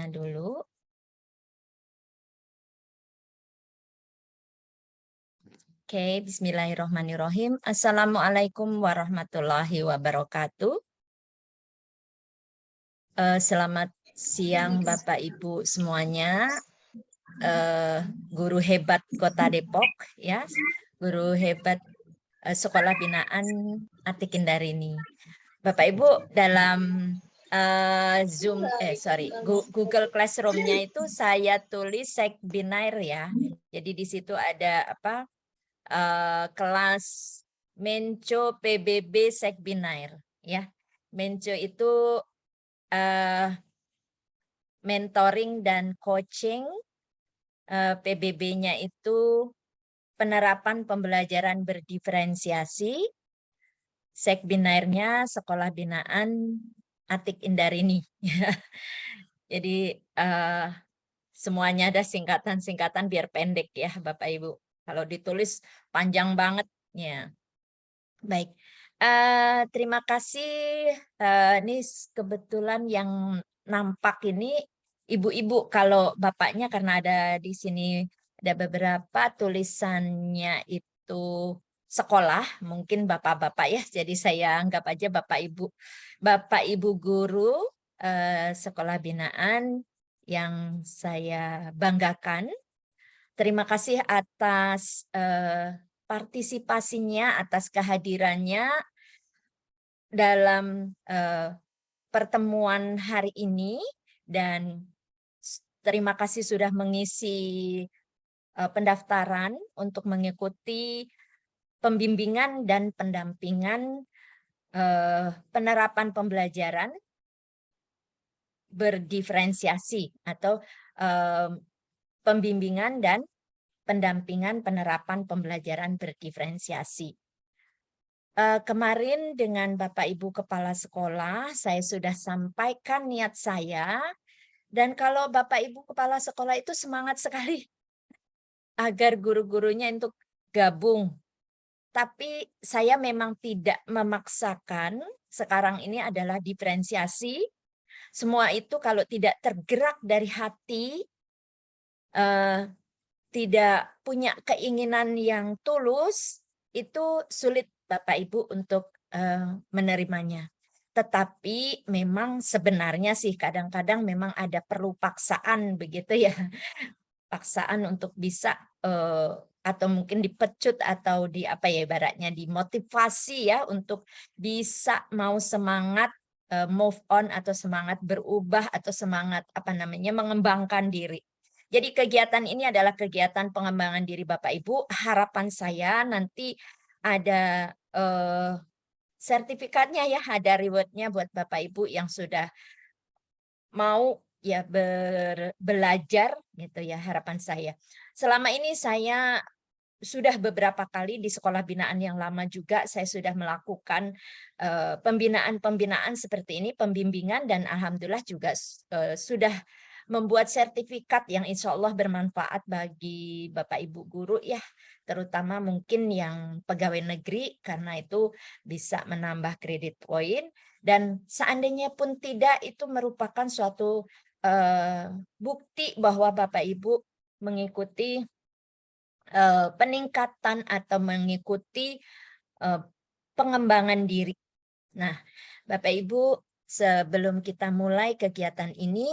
slide-nya dulu. Oke, bismillahirrahmanirrahim. Assalamualaikum warahmatullahi wabarakatuh. Selamat siang Bapak Ibu semuanya. Guru hebat Kota Depok, ya, guru hebat Sekolah Binaan Atik Indarini. Bapak Ibu dalam Google Classroom-nya itu saya tulis Sekbinair ya. Jadi di situ ada apa? Kelas Menco PBB Sekbinair ya. Menco itu mentoring dan coaching, PBB-nya itu penerapan pembelajaran berdiferensiasi, Sekbinairnya Sekolah Binaan Atik Indarini. Jadi semuanya ada singkatan-singkatan biar pendek ya Bapak Ibu. Kalau ditulis panjang banget ya. Baik. Terima kasih. Ini kebetulan yang nampak ini ibu-ibu. Kalau bapaknya karena ada di sini ada beberapa tulisannya itu sekolah, mungkin bapak-bapak ya. Jadi saya anggap aja bapak ibu guru sekolah binaan yang saya banggakan. Terima kasih atas partisipasinya, atas kehadirannya dalam pertemuan hari ini, dan terima kasih sudah mengisi pendaftaran untuk mengikuti pembimbingan dan pendampingan penerapan pembelajaran berdiferensiasi atau pembimbingan dan pendampingan penerapan pembelajaran berdiferensiasi. Kemarin dengan Bapak Ibu Kepala Sekolah, saya sudah sampaikan niat saya, dan kalau Bapak Ibu Kepala Sekolah itu semangat sekali agar guru-gurunya untuk gabung. Tapi saya memang tidak memaksakan, sekarang ini adalah diferensiasi. Semua itu kalau tidak tergerak dari hati, tidak punya keinginan yang tulus, itu sulit Bapak Ibu untuk menerimanya. Tetapi memang sebenarnya sih kadang-kadang memang ada perlu paksaan begitu ya. Paksaan untuk bisa atau mungkin dipecut atau di apa ya ibaratnya dimotivasi ya untuk bisa mau semangat move on atau semangat berubah atau semangat apa namanya mengembangkan diri. Jadi kegiatan ini adalah kegiatan pengembangan diri Bapak Ibu. Harapan saya nanti ada sertifikatnya ya, ada rewardnya buat Bapak Ibu yang sudah mau ya belajar gitu ya, harapan saya. Selama ini saya sudah beberapa kali di sekolah binaan yang lama juga saya sudah melakukan pembinaan-pembinaan seperti ini, pembimbingan, dan alhamdulillah juga sudah membuat sertifikat yang insya Allah bermanfaat bagi Bapak Ibu guru ya, terutama mungkin yang pegawai negeri karena itu bisa menambah kredit poin, dan seandainya pun tidak itu merupakan suatu bukti bahwa Bapak Ibu mengikuti peningkatan atau mengikuti pengembangan diri. Nah, Bapak Ibu, sebelum kita mulai kegiatan ini,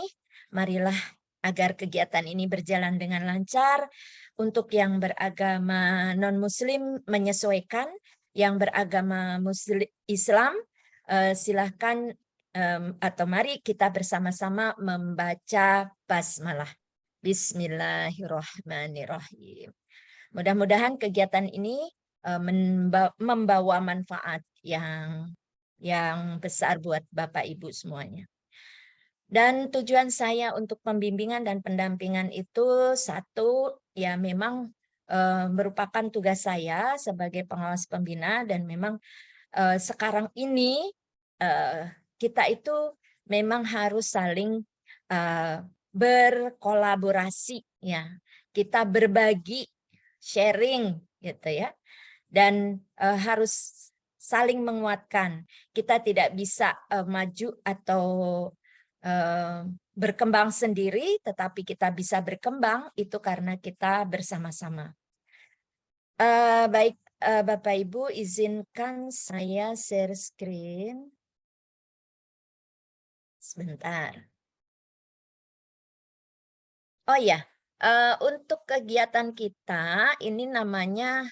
marilah agar kegiatan ini berjalan dengan lancar. Untuk yang beragama non-Muslim menyesuaikan, yang beragama Muslim Islam silahkan atau mari kita bersama-sama membaca basmalah. Bismillahirrahmanirrahim. Mudah-mudahan kegiatan ini membawa manfaat yang besar buat Bapak Ibu semuanya. Dan tujuan saya untuk pembimbingan dan pendampingan itu satu, ya memang merupakan tugas saya sebagai pengawas pembina, dan memang sekarang ini kita itu memang harus saling berkolaborasi ya. Kita berbagi, sharing gitu ya. Dan harus saling menguatkan. Kita tidak bisa maju atau berkembang sendiri, tetapi kita bisa berkembang itu karena kita bersama-sama. Baik, Bapak Ibu, izinkan saya share screen. Sebentar. Oh ya, untuk kegiatan kita ini namanya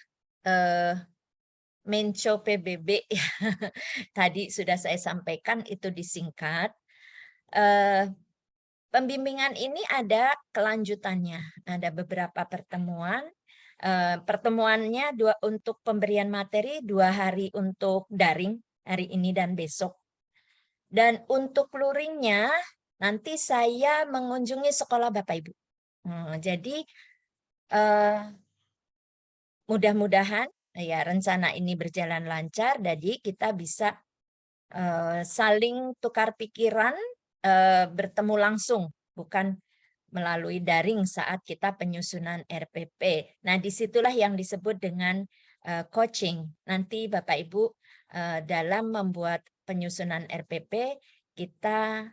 Menco PBB. Tadi sudah saya sampaikan itu disingkat. Pembimbingan ini ada kelanjutannya, ada beberapa pertemuan. Pertemuannya untuk pemberian materi 2 hari untuk daring, hari ini dan besok. Dan untuk luringnya nanti saya mengunjungi sekolah Bapak Ibu. Jadi mudah-mudahan ya rencana ini berjalan lancar, jadi kita bisa saling tukar pikiran, bertemu langsung, bukan melalui daring saat kita penyusunan RPP. Nah, disitulah yang disebut dengan coaching. Nanti Bapak Ibu dalam membuat penyusunan RPP kita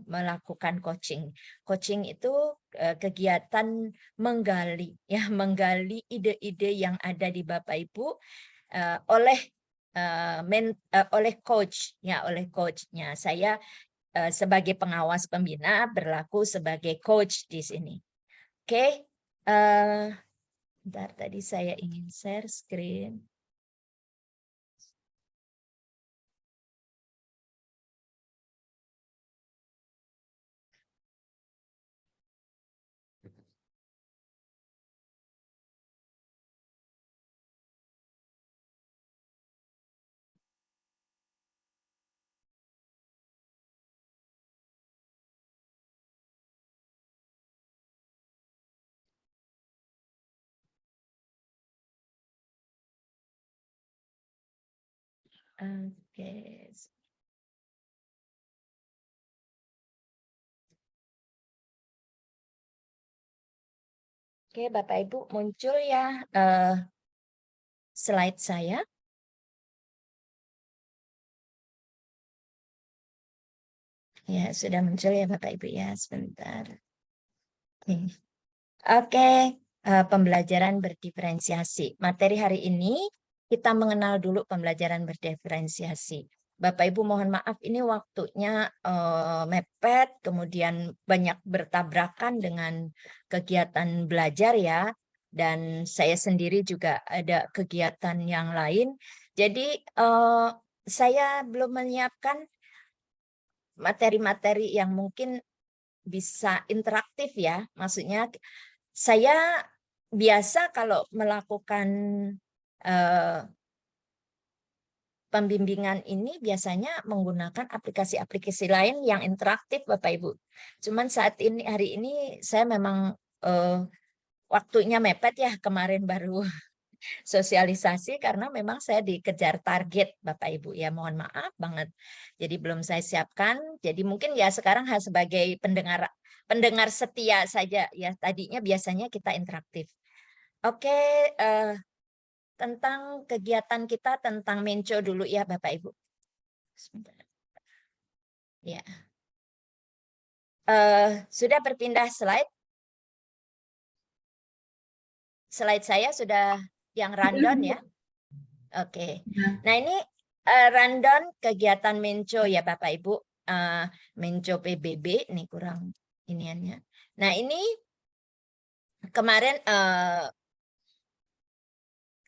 melakukan coaching. Coaching itu kegiatan menggali, ya, menggali ide-ide yang ada di Bapak Ibu oleh coach, ya, oleh coachnya. Saya sebagai pengawas pembina berlaku sebagai coach di sini. Oke, bentar, tadi saya ingin share screen. Oke. Oke, Bapak Ibu, muncul ya slide saya. Ya, sudah muncul ya Bapak Ibu ya, sebentar. Oke, pembelajaran berdiferensiasi. Materi hari ini kita mengenal dulu pembelajaran berdiferensiasi. Bapak Ibu mohon maaf ini waktunya mepet, kemudian banyak bertabrakan dengan kegiatan belajar ya. Dan saya sendiri juga ada kegiatan yang lain. Jadi saya belum menyiapkan materi-materi yang mungkin bisa interaktif ya. Maksudnya saya biasa kalau melakukan pembimbingan ini biasanya menggunakan aplikasi-aplikasi lain yang interaktif Bapak Ibu. Cuman saat ini hari ini saya memang waktunya mepet ya, kemarin baru sosialisasi karena memang saya dikejar target Bapak Ibu ya, mohon maaf banget. Jadi belum saya siapkan. Jadi mungkin ya sekarang sebagai pendengar setia saja ya, tadinya biasanya kita interaktif. Oke, tentang kegiatan kita tentang Menco dulu ya Bapak Ibu. Sebentar. Ya. Sudah berpindah slide? Slide saya sudah yang rundown ya? Oke. Nah ini rundown kegiatan Menco ya Bapak Ibu. Menco PBB, ini kurang iniannya. Nah ini kemarin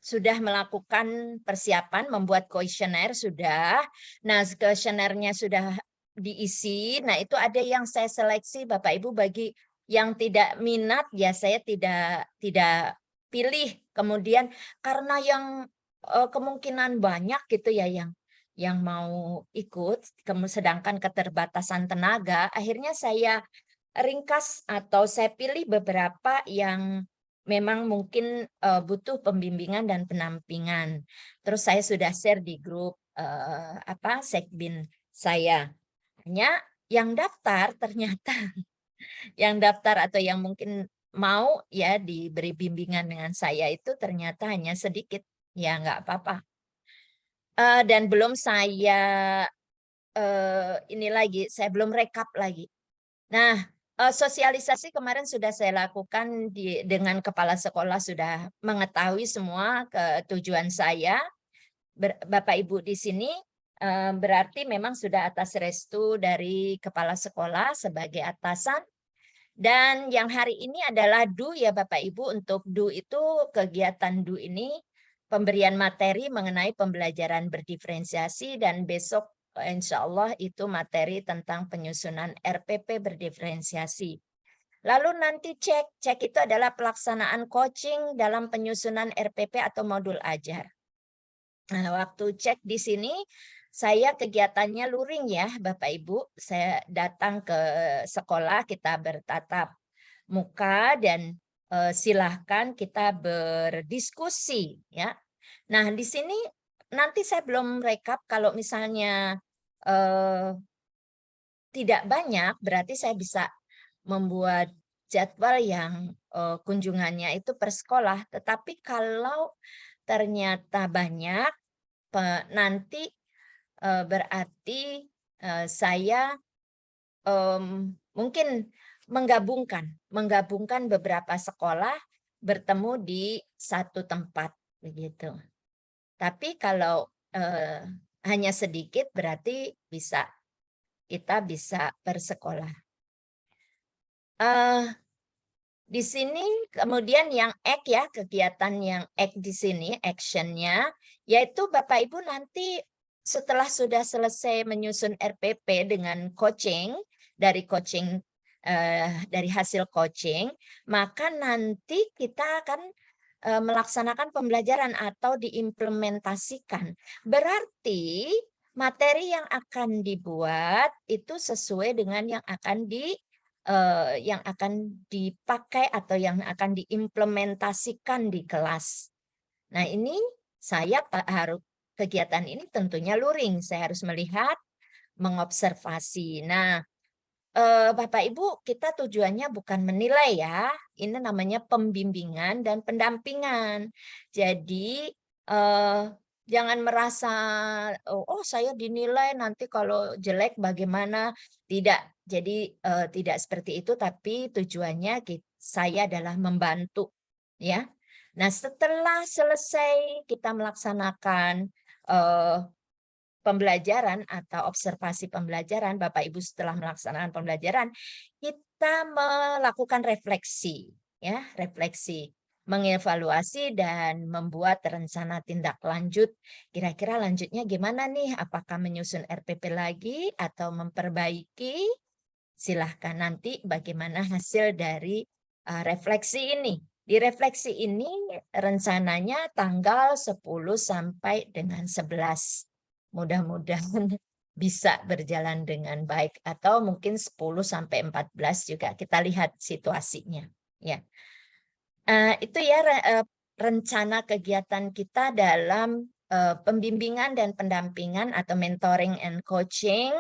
sudah melakukan persiapan membuat kuesioner sudah. Nah, kuesionernya sudah diisi. Nah, itu ada yang saya seleksi Bapak Ibu bagi yang tidak minat ya saya tidak pilih. Kemudian karena yang kemungkinan banyak gitu ya yang mau ikut, sedangkan keterbatasan tenaga, akhirnya saya ringkas atau saya pilih beberapa yang memang mungkin butuh pembimbingan dan penampingan. Terus saya sudah share di grup Sekbin saya. Hanya yang daftar ternyata yang daftar atau yang mungkin mau ya diberi bimbingan dengan saya itu ternyata hanya sedikit. Ya nggak apa-apa. Dan belum saya ini lagi, saya belum rekap lagi. Nah, sosialisasi kemarin sudah saya lakukan dengan kepala sekolah, sudah mengetahui semua tujuan saya. Bapak Ibu di sini berarti memang sudah atas restu dari kepala sekolah sebagai atasan. Dan yang hari ini adalah DU ya Bapak Ibu. Untuk DU itu, kegiatan DU ini pemberian materi mengenai pembelajaran berdiferensiasi, dan besok insya Allah itu materi tentang penyusunan RPP berdiferensiasi. Lalu nanti cek itu adalah pelaksanaan coaching dalam penyusunan RPP atau modul ajar. Nah, waktu cek di sini, saya kegiatannya luring ya Bapak Ibu. Saya datang ke sekolah, kita bertatap muka dan silahkan kita berdiskusi ya. Nah, di sini nanti saya belum rekap, kalau misalnya tidak banyak, berarti saya bisa membuat jadwal yang kunjungannya itu per sekolah. Tetapi kalau ternyata banyak, nanti berarti saya mungkin menggabungkan beberapa sekolah bertemu di satu tempat begitu. Tapi kalau hanya sedikit, berarti kita bisa per sekolah. Di sini kemudian yang ya, kegiatan yang di sini, actionnya, yaitu Bapak Ibu nanti setelah sudah selesai menyusun RPP dengan coaching, dari hasil coaching, maka nanti kita akan melaksanakan pembelajaran atau diimplementasikan. Berarti materi yang akan dibuat itu sesuai dengan yang akan dipakai atau yang akan diimplementasikan di kelas. Nah, ini saya harus kegiatan ini tentunya luring. Saya harus melihat, mengobservasi. Nah, Bapak Ibu, kita tujuannya bukan menilai ya. Ini namanya pembimbingan dan pendampingan. Jadi jangan merasa oh saya dinilai, nanti kalau jelek bagaimana. Tidak. Jadi tidak seperti itu, tapi tujuannya saya adalah membantu ya. Nah, setelah selesai kita melaksanakan pembelajaran atau observasi pembelajaran, Bapak Ibu, setelah melaksanakan pembelajaran, kita melakukan refleksi ya, refleksi, mengevaluasi dan membuat rencana tindak lanjut. Kira-kira lanjutnya gimana nih? Apakah menyusun RPP lagi atau memperbaiki? Silahkan nanti bagaimana hasil dari refleksi ini. Di refleksi ini rencananya tanggal 10 sampai dengan 11. Mudah-mudahan bisa berjalan dengan baik, atau mungkin 10 sampai 14 juga, kita lihat situasinya ya. Itu ya rencana kegiatan kita dalam pembimbingan dan pendampingan atau mentoring and coaching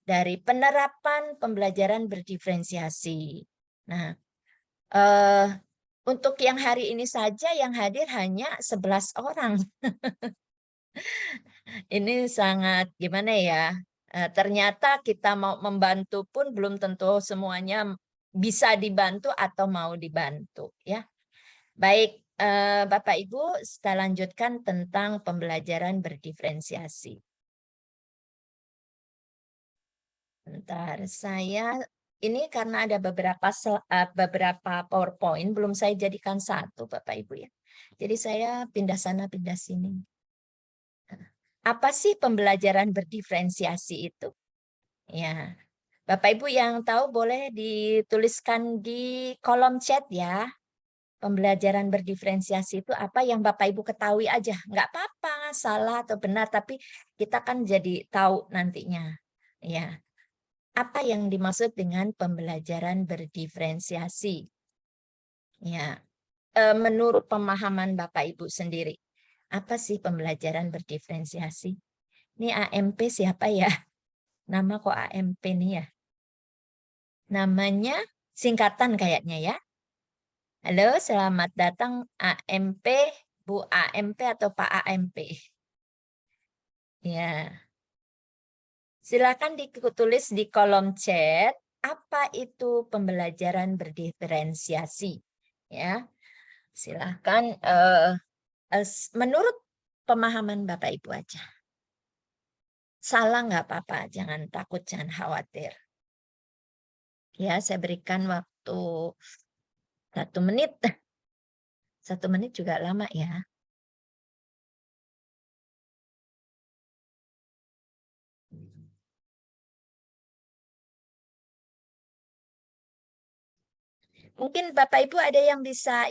dari penerapan pembelajaran berdiferensiasi. Nah, untuk yang hari ini saja yang hadir hanya 11 orang. Ini sangat gimana ya, ternyata kita mau membantu pun belum tentu semuanya bisa dibantu atau mau dibantu ya. Baik, Bapak Ibu, kita lanjutkan tentang pembelajaran berdiferensiasi. Bentar, ini karena ada beberapa PowerPoint, belum saya jadikan satu, Bapak Ibu ya. Jadi saya pindah sana, pindah sini. Apa sih pembelajaran berdiferensiasi itu? Ya, Bapak Ibu yang tahu boleh dituliskan di kolom chat ya. Pembelajaran berdiferensiasi itu apa yang Bapak Ibu ketahui aja. Nggak apa-apa, salah atau benar, tapi kita kan jadi tahu nantinya. Ya. Apa yang dimaksud dengan pembelajaran berdiferensiasi? Ya, menurut pemahaman Bapak Ibu sendiri, apa sih pembelajaran berdiferensiasi? Ini AMP siapa ya? Nama kok AMP nih ya? Namanya singkatan kayaknya ya. Halo, selamat datang AMP, Bu AMP atau Pak AMP. Ya. Silakan ditulis di kolom chat apa itu pembelajaran berdiferensiasi? Ya, silahkan menurut pemahaman Bapak Ibu aja. Salah nggak apa-apa, jangan takut, jangan khawatir. Ya, saya berikan waktu 1 menit. 1 menit juga lama ya. Mungkin Bapak Ibu ada yang bisa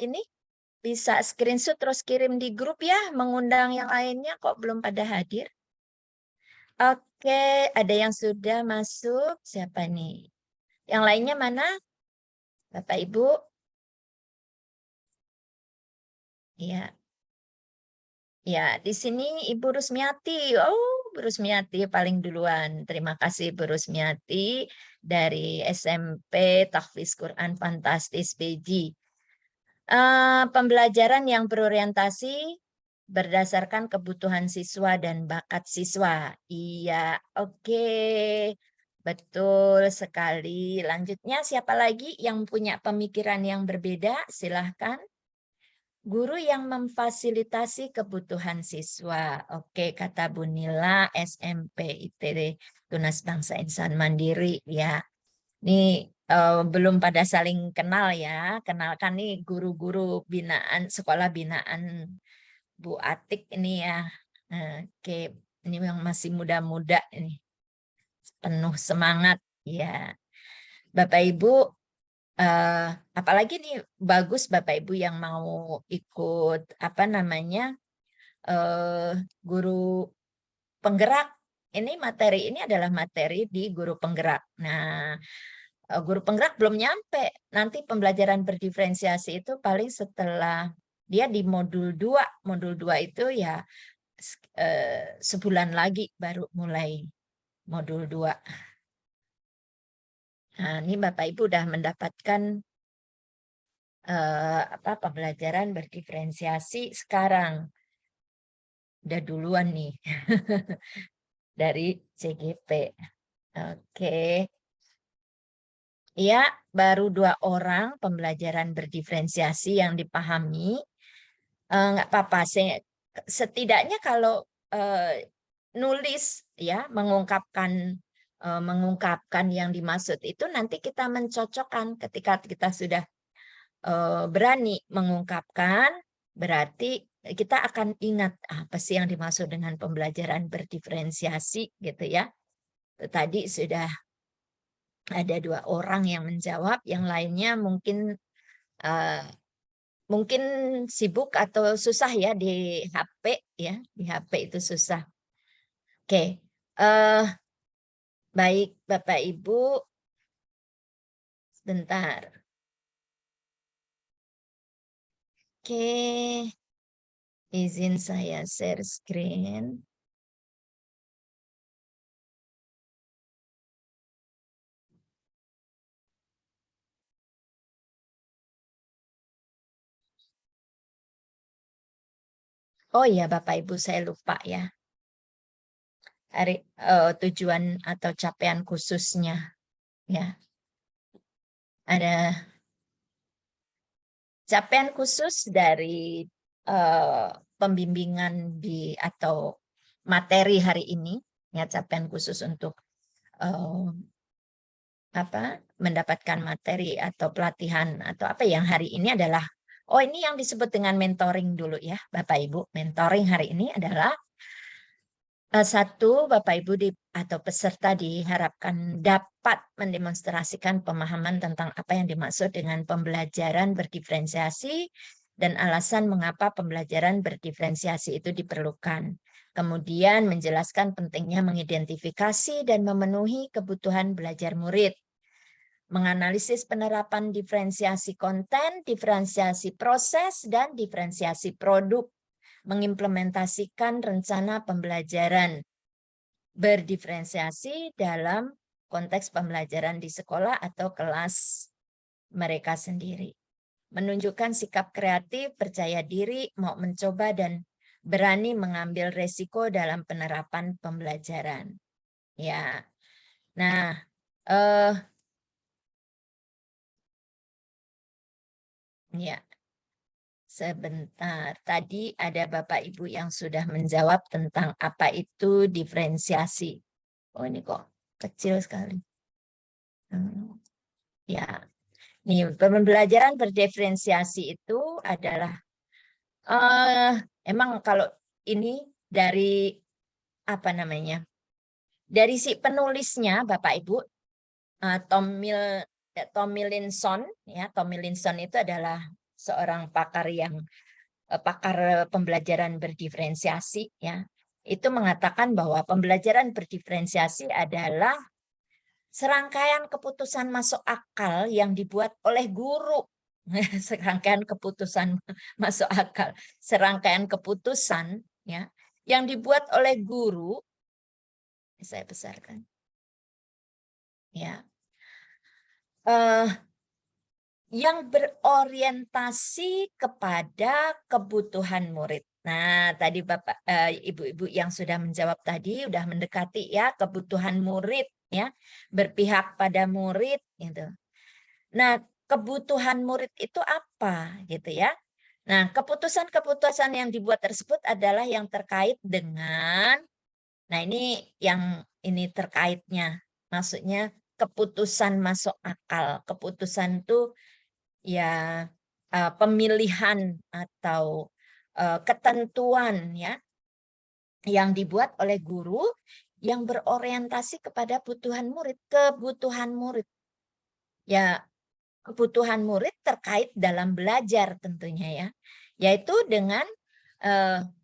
screenshot terus kirim di grup ya, mengundang yang lainnya kok belum pada hadir. Oke, ada yang sudah masuk, siapa nih? Yang lainnya mana? Bapak Ibu? Ya. Ya, di sini Ibu Rusmiati. Oh, Bu Rusmiati paling duluan. Terima kasih Bu Rusmiati dari SMP Tahfiz Quran Fantastis Beji. Pembelajaran yang berorientasi berdasarkan kebutuhan siswa dan bakat siswa. Iya, oke. Betul sekali. Lanjutnya siapa lagi yang punya pemikiran yang berbeda? Silahkan. Guru yang memfasilitasi kebutuhan siswa. Oke, kata Bu Nila, SMP ITB Tunas Bangsa Insan Mandiri ya. Ini belum pada saling kenal ya. Kenalkan nih guru-guru binaan sekolah binaan Bu Atik ini ya. Oke, ini yang masih muda-muda ini. Penuh semangat ya. Bapak Ibu apalagi nih bagus Bapak Ibu yang mau ikut apa namanya guru penggerak. Ini materi ini adalah materi di guru penggerak. Nah, guru penggerak belum nyampe. Nanti pembelajaran berdiferensiasi itu paling setelah dia di modul 2. Modul 2 itu ya sebulan lagi baru mulai modul 2. Nah, ini Bapak Ibu udah mendapatkan pembelajaran berdiferensiasi sekarang. Udah duluan nih dari CGP. Oke. Ya, baru 2 orang pembelajaran berdiferensiasi yang dipahami. Nggak apa-apa, setidaknya kalau nulis ya mengungkapkan yang dimaksud itu nanti kita mencocokkan ketika kita sudah berani mengungkapkan, berarti kita akan ingat apa sih yang dimaksud dengan pembelajaran berdiferensiasi gitu ya. Tadi sudah ada 2 orang yang menjawab, yang lainnya mungkin mungkin sibuk atau susah ya di HP ya, di HP itu susah. Oke, baik Bapak Ibu, sebentar. Oke, izin saya share screen. Oh iya Bapak Ibu saya lupa ya. Tujuan atau capaian khususnya ya. Ada capaian khusus dari pembimbingan atau materi hari ini ya, capaian khusus untuk mendapatkan materi atau pelatihan atau apa yang hari ini adalah ini yang disebut dengan mentoring dulu ya Bapak Ibu. Mentoring hari ini adalah satu, Bapak Ibu atau peserta diharapkan dapat mendemonstrasikan pemahaman tentang apa yang dimaksud dengan pembelajaran berdiferensiasi dan alasan mengapa pembelajaran berdiferensiasi itu diperlukan. Kemudian menjelaskan pentingnya mengidentifikasi dan memenuhi kebutuhan belajar murid. Menganalisis penerapan diferensiasi konten, diferensiasi proses, dan diferensiasi produk. Mengimplementasikan rencana pembelajaran berdiferensiasi dalam konteks pembelajaran di sekolah atau kelas mereka sendiri. Menunjukkan sikap kreatif, percaya diri, mau mencoba, dan berani mengambil resiko dalam penerapan pembelajaran. Ya, nah, Ya, sebentar. Tadi ada Bapak Ibu yang sudah menjawab tentang apa itu diferensiasi. Oh, ini kok kecil sekali. Ya, nih pembelajaran berdiferensiasi itu adalah emang kalau ini dari apa namanya? Dari si penulisnya Bapak Ibu Tomlinson ya, Tomlinson itu adalah seorang pakar yang pakar pembelajaran berdiferensiasi ya. Itu mengatakan bahwa pembelajaran berdiferensiasi adalah serangkaian keputusan masuk akal yang dibuat oleh guru. Serangkaian keputusan masuk akal, serangkaian keputusan ya yang dibuat oleh guru. Saya besarkan. Ya. Yang berorientasi kepada kebutuhan murid. Nah, tadi Bapak Ibu-ibu yang sudah menjawab tadi udah mendekati ya kebutuhan murid ya, berpihak pada murid gitu. Nah, kebutuhan murid itu apa gitu ya? Nah, keputusan-keputusan yang dibuat tersebut adalah yang terkait dengan, nah ini yang ini terkaitnya, maksudnya keputusan masuk akal. Keputusan itu ya pemilihan atau ketentuan ya yang dibuat oleh guru yang berorientasi kepada kebutuhan murid. Ya, kebutuhan murid terkait dalam belajar tentunya ya, yaitu dengan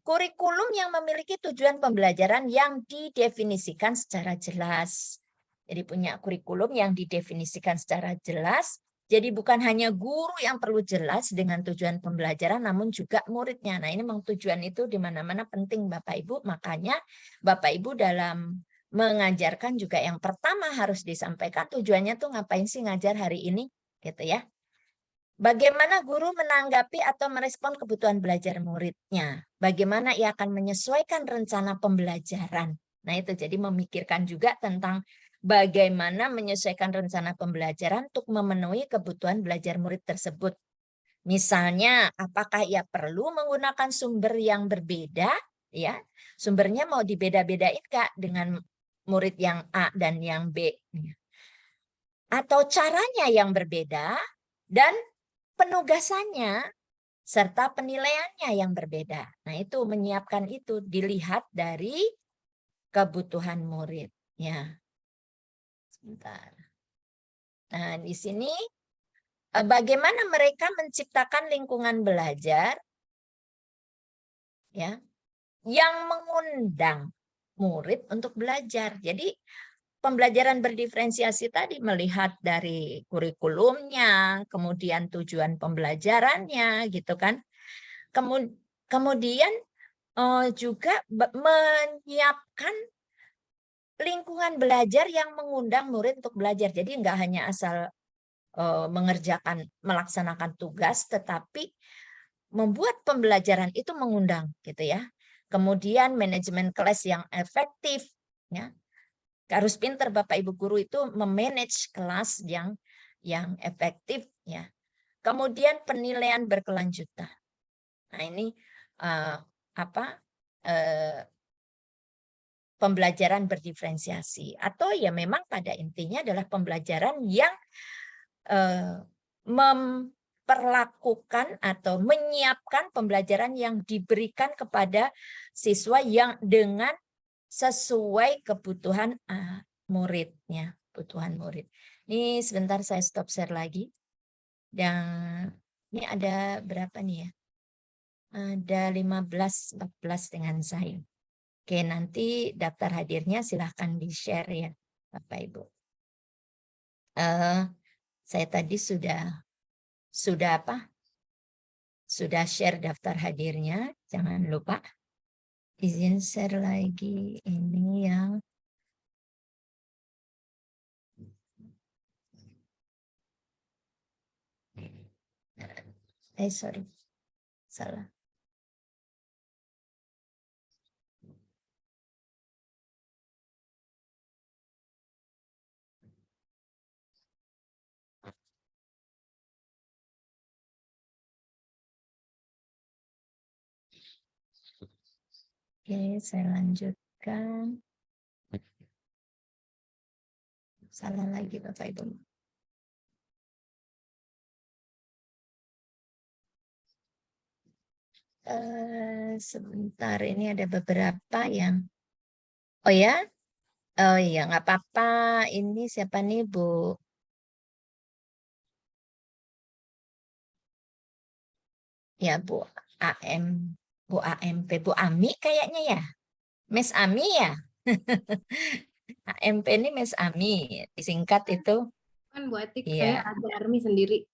kurikulum yang memiliki tujuan pembelajaran yang didefinisikan secara jelas. Jadi punya kurikulum yang didefinisikan secara jelas. Jadi bukan hanya guru yang perlu jelas dengan tujuan pembelajaran, namun juga muridnya. Nah ini memang tujuan itu di mana-mana penting Bapak Ibu. Makanya Bapak Ibu dalam mengajarkan juga yang pertama harus disampaikan tujuannya tuh ngapain sih ngajar hari ini gitu ya. Bagaimana guru menanggapi atau merespon kebutuhan belajar muridnya? Bagaimana ia akan menyesuaikan rencana pembelajaran? Nah, itu jadi memikirkan juga tentang bagaimana menyesuaikan rencana pembelajaran untuk memenuhi kebutuhan belajar murid tersebut. Misalnya, apakah ia perlu menggunakan sumber yang berbeda? Ya, sumbernya mau dibeda-bedain Kak dengan murid yang A dan yang B. Atau caranya yang berbeda dan penugasannya serta penilaiannya yang berbeda. Nah, itu menyiapkan itu dilihat dari kebutuhan murid. Ya, sebentar. Nah, di sini bagaimana mereka menciptakan lingkungan belajar ya yang mengundang murid untuk belajar. Jadi pembelajaran berdiferensiasi tadi melihat dari kurikulumnya, kemudian tujuan pembelajarannya gitu kan. Kemudian juga menyiapkan lingkungan belajar yang mengundang murid untuk belajar. Jadi nggak hanya asal melaksanakan tugas, tetapi membuat pembelajaran itu mengundang, gitu ya. Kemudian manajemen kelas yang efektif, ya. Harus pintar Bapak Ibu guru itu memanage kelas yang efektif, ya. Kemudian penilaian berkelanjutan. Nah ini apa? Pembelajaran berdiferensiasi atau ya memang pada intinya adalah pembelajaran yang memperlakukan atau menyiapkan pembelajaran yang diberikan kepada siswa yang dengan sesuai kebutuhan muridnya, kebutuhan murid. Ini sebentar saya stop share lagi. Dan ini ada berapa nih ya? Ada 15 14 dengan saya. Oke, nanti daftar hadirnya silahkan di-share ya, Bapak Ibu. Saya tadi sudah apa? Sudah share daftar hadirnya, jangan lupa izin share lagi ini yang sorry, salah. Oke, saya lanjutkan. Salah lagi Bapak Ibu. Sebentar, ini ada beberapa yang. Oh ya? Oh iya, nggak apa-apa. Ini siapa nih, Bu? Ya, Bu AM. Bu AMP. Bu Ami kayaknya ya? Miss Ami ya? AMP ini Miss Ami. Disingkat itu. Kan Bu Atik, saya Iya. ada Army sendiri.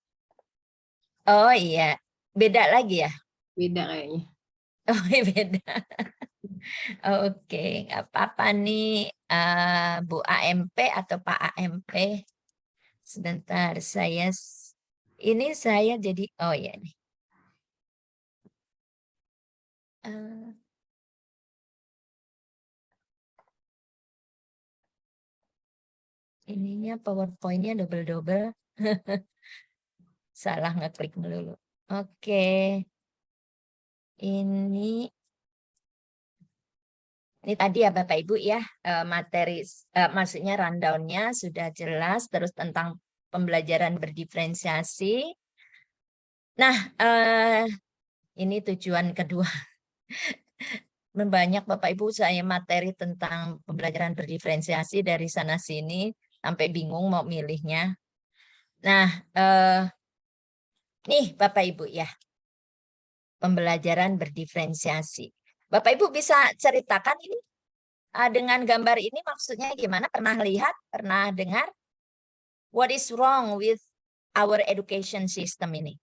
Oh iya. Beda lagi ya? Beda kayaknya. Oh beda. Oke, nggak apa-apa nih. Bu AMP atau Pak AMP. Sebentar, ini saya jadi, oh ya nih. Ininya PowerPoint-nya double-double. Salah ngeklik dulu. Oke. Ini tadi ya Bapak Ibu ya, materi, maksudnya rundown-nya sudah jelas, terus tentang pembelajaran berdiferensiasi. Nah, ini tujuan kedua. Banyak Bapak Ibu saya materi tentang pembelajaran berdiferensiasi dari sana sini sampai bingung mau milihnya. Nah, nih Bapak Ibu ya, pembelajaran berdiferensiasi. Bapak Ibu bisa ceritakan ini dengan gambar ini maksudnya gimana? Pernah lihat? Pernah dengar? What is wrong with our education system ini?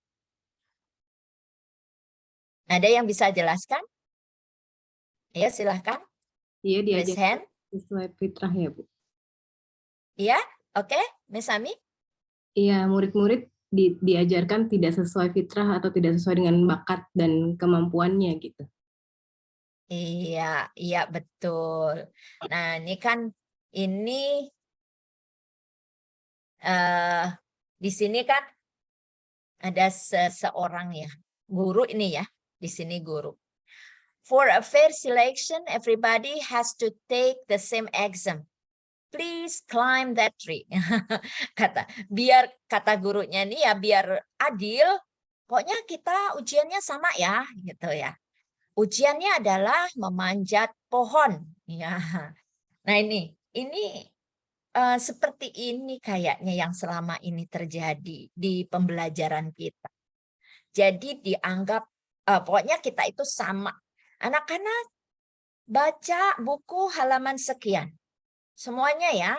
Ada yang bisa jelaskan? Ya, silahkan. Iya, Raise diajarkan hand. sesuai fitrah ya, Bu. Iya, oke. Miss Ami? Iya, murid-murid diajarkan tidak sesuai fitrah atau tidak sesuai dengan bakat dan kemampuannya gitu. Iya, iya betul. Nah, ini kan ini di sini kan ada seseorang ya, guru ini ya, di sini guru. For a fair selection, everybody has to take the same exam. Please climb that tree. Kata gurunya nih ya biar adil, pokoknya kita ujiannya sama ya, gitu ya. Ujiannya adalah memanjat pohon. Ya. Nah ini seperti ini kayaknya yang selama ini terjadi di pembelajaran kita. Jadi dianggap pokoknya kita itu sama. Anak-anak baca buku halaman sekian. Semuanya ya.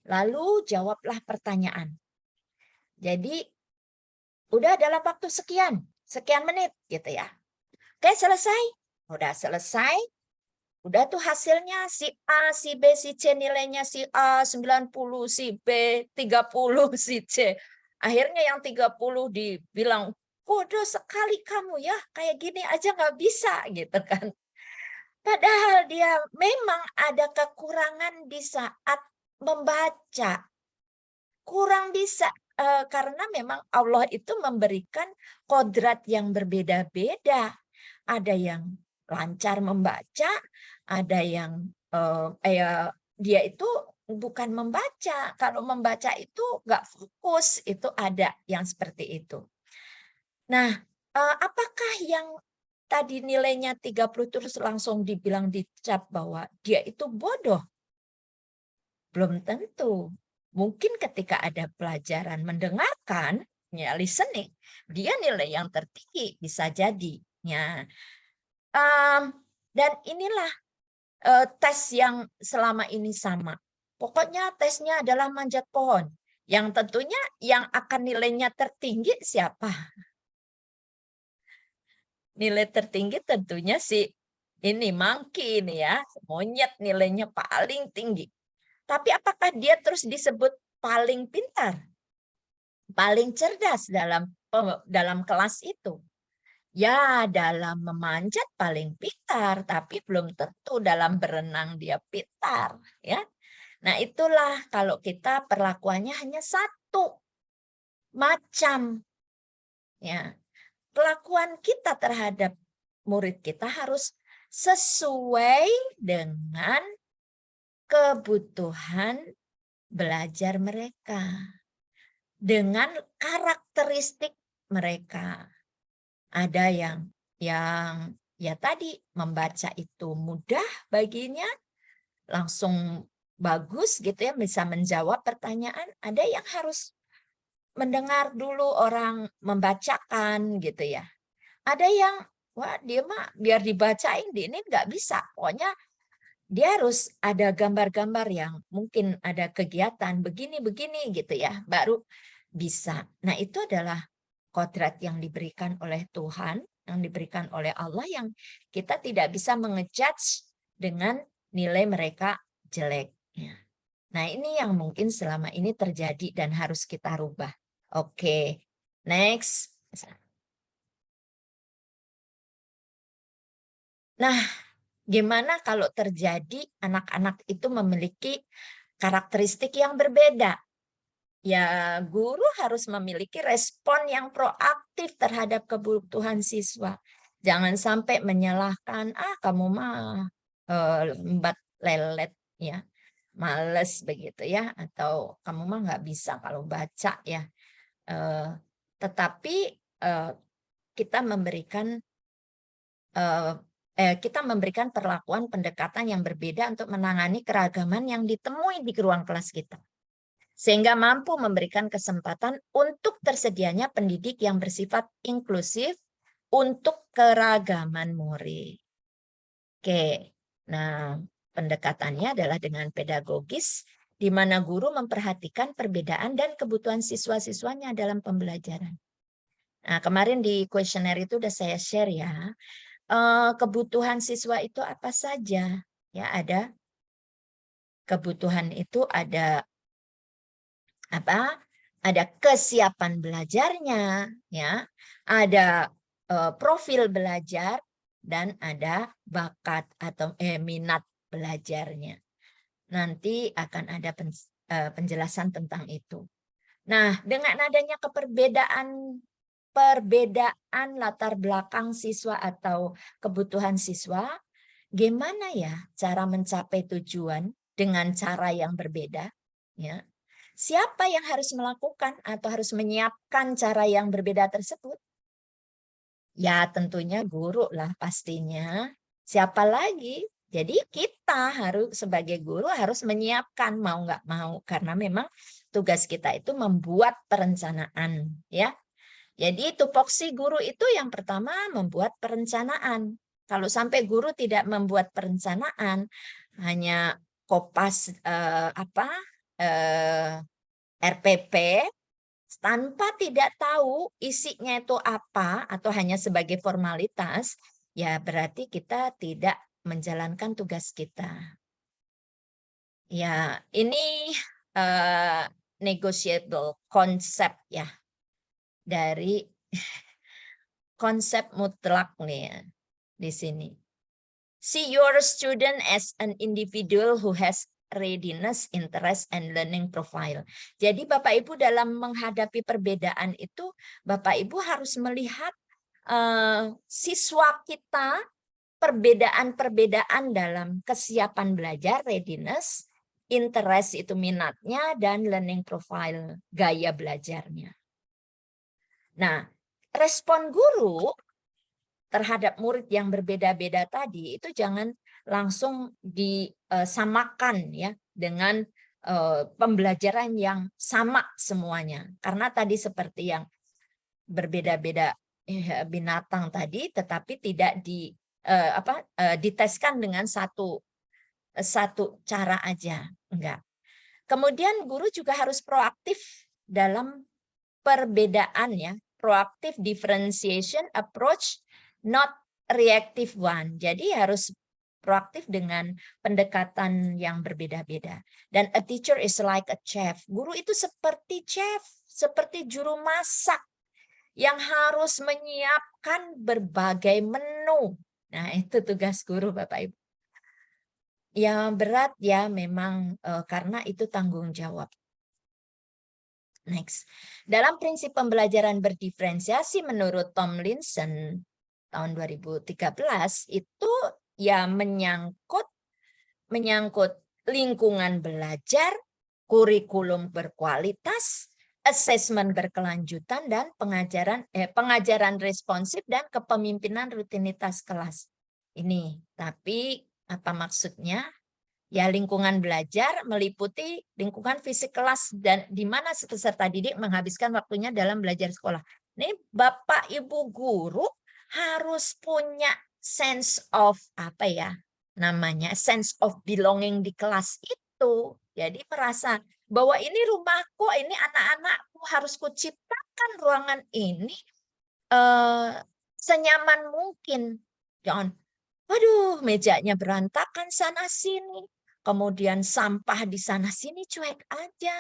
Lalu jawablah pertanyaan. Jadi udah dalam waktu sekian menit gitu ya. Oke, selesai. Udah selesai. Udah tuh hasilnya si A, si B, si C nilainya si A 90, si B 30, si C. Akhirnya yang 30 dibilang, bodoh sekali kamu ya, kayak gini aja nggak bisa gitu kan. Padahal dia memang ada kekurangan di saat membaca. Kurang bisa, karena memang Allah itu memberikan kodrat yang berbeda-beda. Ada yang lancar membaca, ada yang dia itu bukan membaca. Kalau membaca itu nggak fokus, itu ada yang seperti itu. Nah, apakah yang tadi nilainya 30 terus langsung dibilang dicap bahwa dia itu bodoh? Belum tentu. Mungkin ketika ada pelajaran mendengarkan, ya listening, dia nilai yang tertinggi bisa jadi. Ya. Dan inilah tes yang selama ini sama. Pokoknya tesnya adalah manjat pohon. Yang tentunya yang akan nilainya tertinggi siapa? Nilai tertinggi tentunya si ini monkey ini ya, monyet nilainya paling tinggi. Tapi apakah dia terus disebut paling pintar, paling cerdas dalam kelas itu? Ya, dalam memanjat paling pintar, tapi belum tentu dalam berenang dia pintar, ya. Nah, itulah kalau kita perlakuannya hanya satu macam. Ya. Kelakuan kita terhadap murid kita harus sesuai dengan kebutuhan belajar mereka, dengan karakteristik mereka. Ada yang ya tadi membaca itu mudah baginya, langsung bagus gitu ya, bisa menjawab pertanyaan. Ada yang harus mendengar dulu orang membacakan gitu ya. Ada yang wah dia mah biar dibacain ini nggak bisa. Pokoknya dia harus ada gambar-gambar yang mungkin ada kegiatan begini-begini gitu ya, baru bisa. Nah, itu adalah kodrat yang diberikan oleh Tuhan, yang diberikan oleh Allah, yang kita tidak bisa mengejudge dengan nilai mereka jelek. Nah, ini yang mungkin selama ini terjadi dan harus kita rubah. Oke, next. Nah, gimana kalau terjadi anak-anak itu memiliki karakteristik yang berbeda? Ya, guru harus memiliki respon yang proaktif terhadap kebutuhan siswa. Jangan sampai menyalahkan, kamu mah lambat lelet ya, males begitu ya, atau kamu mah nggak bisa kalau baca ya. Tetapi kita memberikan perlakuan pendekatan yang berbeda untuk menangani keragaman yang ditemui di ruang kelas kita, sehingga mampu memberikan kesempatan untuk tersedianya pendidik yang bersifat inklusif untuk keragaman murid. Oke, nah pendekatannya adalah dengan pedagogis, di mana guru memperhatikan perbedaan dan kebutuhan siswa-siswanya dalam pembelajaran. Nah, kemarin di kuesioner itu udah saya share ya, kebutuhan siswa itu apa saja? Ya, ada kebutuhan itu ada apa? Ada kesiapan belajarnya, ya, ada profil belajar, dan ada bakat atau minat belajarnya. Nanti akan ada penjelasan tentang itu. Nah, dengan adanya perbedaan latar belakang siswa atau kebutuhan siswa, gimana ya cara mencapai tujuan dengan cara yang berbeda? Ya. Siapa yang harus melakukan atau harus menyiapkan cara yang berbeda tersebut? Ya tentunya guru lah pastinya. Siapa lagi? Jadi kita harus sebagai guru harus menyiapkan mau nggak mau, karena memang tugas kita itu membuat perencanaan ya. Jadi tupoksi guru itu yang pertama membuat perencanaan. Kalau sampai guru tidak membuat perencanaan, hanya kopas RPP tanpa tidak tahu isinya itu apa atau hanya sebagai formalitas, ya berarti kita tidak menjalankan tugas kita. Ya, ini negotiable konsep ya dari konsep mutlak nih ya, di sini. See your student as an individual who has readiness, interest, and learning profile. Jadi Bapak Ibu dalam menghadapi perbedaan itu, Bapak Ibu harus melihat siswa kita, perbedaan-perbedaan dalam kesiapan belajar, readiness, interest itu minatnya, dan learning profile, gaya belajarnya. Nah, respon guru terhadap murid yang berbeda-beda tadi itu jangan langsung disamakan ya dengan pembelajaran yang sama semuanya, karena tadi seperti yang berbeda-beda binatang tadi, tetapi tidak diteskan dengan satu cara aja, enggak. Kemudian guru juga harus proaktif dalam perbedaan ya, proactive differentiation approach, not reactive one. Jadi harus proaktif dengan pendekatan yang berbeda-beda. Dan a teacher is like a chef. Guru itu seperti chef, seperti juru masak yang harus menyiapkan berbagai menu. Nah, itu tugas guru Bapak Ibu. Yang berat ya memang karena itu tanggung jawab. Next. Dalam prinsip pembelajaran berdiferensiasi menurut Tomlinson tahun 2013 itu ya menyangkut lingkungan belajar, kurikulum berkualitas, asesmen berkelanjutan, dan pengajaran responsif dan kepemimpinan rutinitas kelas. Ini, tapi apa maksudnya? Ya, lingkungan belajar meliputi lingkungan fisik kelas dan di mana peserta didik menghabiskan waktunya dalam belajar sekolah. Ini Bapak Ibu guru harus punya sense of apa ya namanya, sense of belonging di kelas itu. Jadi merasa bahwa ini rumahku, ini anak-anakku, harus kuciptakan ruangan ini senyaman mungkin. Jangan, waduh, mejanya berantakan sana sini, kemudian sampah di sana sini cuek aja.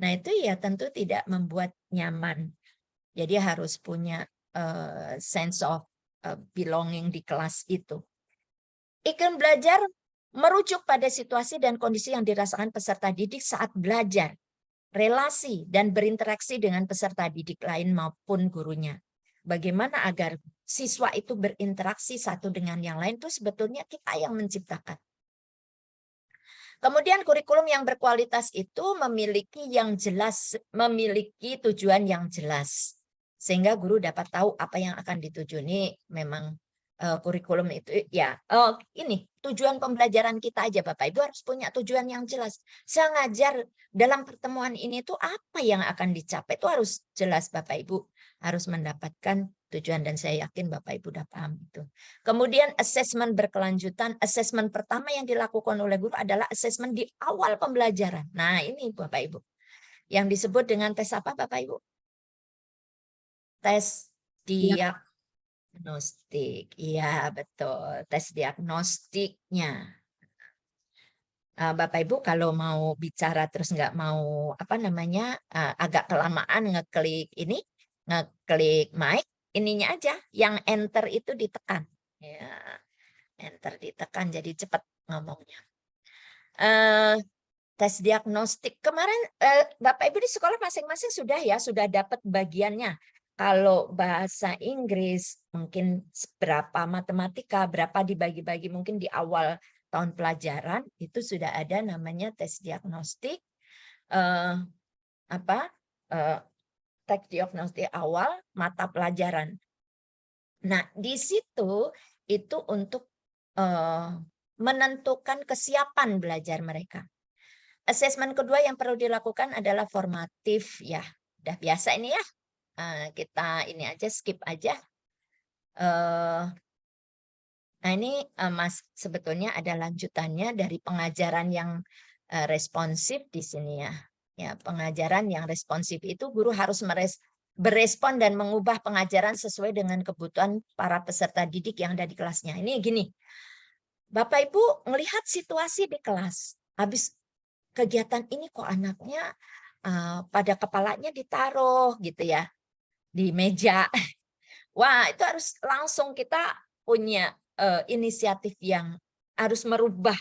Nah, itu ya tentu tidak membuat nyaman. Jadi harus punya sense of belonging di kelas itu. Iklim belajar merujuk pada situasi dan kondisi yang dirasakan peserta didik saat belajar, relasi, dan berinteraksi dengan peserta didik lain maupun gurunya. Bagaimana agar siswa itu berinteraksi satu dengan yang lain itu sebetulnya kita yang menciptakan. Kemudian kurikulum yang berkualitas itu memiliki memiliki tujuan yang jelas. Sehingga guru dapat tahu apa yang akan dituju. Ini memang kurikulum itu ya. Ini tujuan pembelajaran kita aja Bapak Ibu harus punya tujuan yang jelas. Saya ngajar dalam pertemuan ini tuh apa yang akan dicapai itu harus jelas Bapak Ibu. Harus mendapatkan tujuan dan saya yakin Bapak Ibu udah paham itu. Kemudian asesmen berkelanjutan. Asesmen pertama yang dilakukan oleh guru adalah asesmen di awal pembelajaran. Nah, ini Bapak Ibu. Yang disebut dengan tes apa Bapak Ibu? Tes diagnostik. Iya, betul. Tes diagnostiknya. Bapak Ibu kalau mau bicara terus nggak mau apa namanya agak kelamaan ngeklik mic, ininya aja yang enter itu ditekan. Ya, enter ditekan jadi cepat ngomongnya. Tes diagnostik kemarin Bapak Ibu di sekolah masing-masing sudah dapat bagiannya. Kalau bahasa Inggris mungkin berapa, matematika berapa dibagi-bagi mungkin di awal tahun pelajaran itu sudah ada namanya tes diagnostik tes diagnostik awal mata pelajaran. Nah, di situ itu untuk menentukan kesiapan belajar mereka. Asesmen kedua yang perlu dilakukan adalah formatif ya. Udah biasa ini ya. Kita ini aja skip aja. Nah, ini Mas sebetulnya ada lanjutannya dari pengajaran yang responsif di sini ya. Ya, pengajaran yang responsif itu guru harus berespon dan mengubah pengajaran sesuai dengan kebutuhan para peserta didik yang ada di kelasnya. Ini gini. Bapak Ibu melihat situasi di kelas. Habis kegiatan ini kok anaknya pada kepalanya ditaruh gitu ya di meja. Wah, itu harus langsung kita punya inisiatif yang harus merubah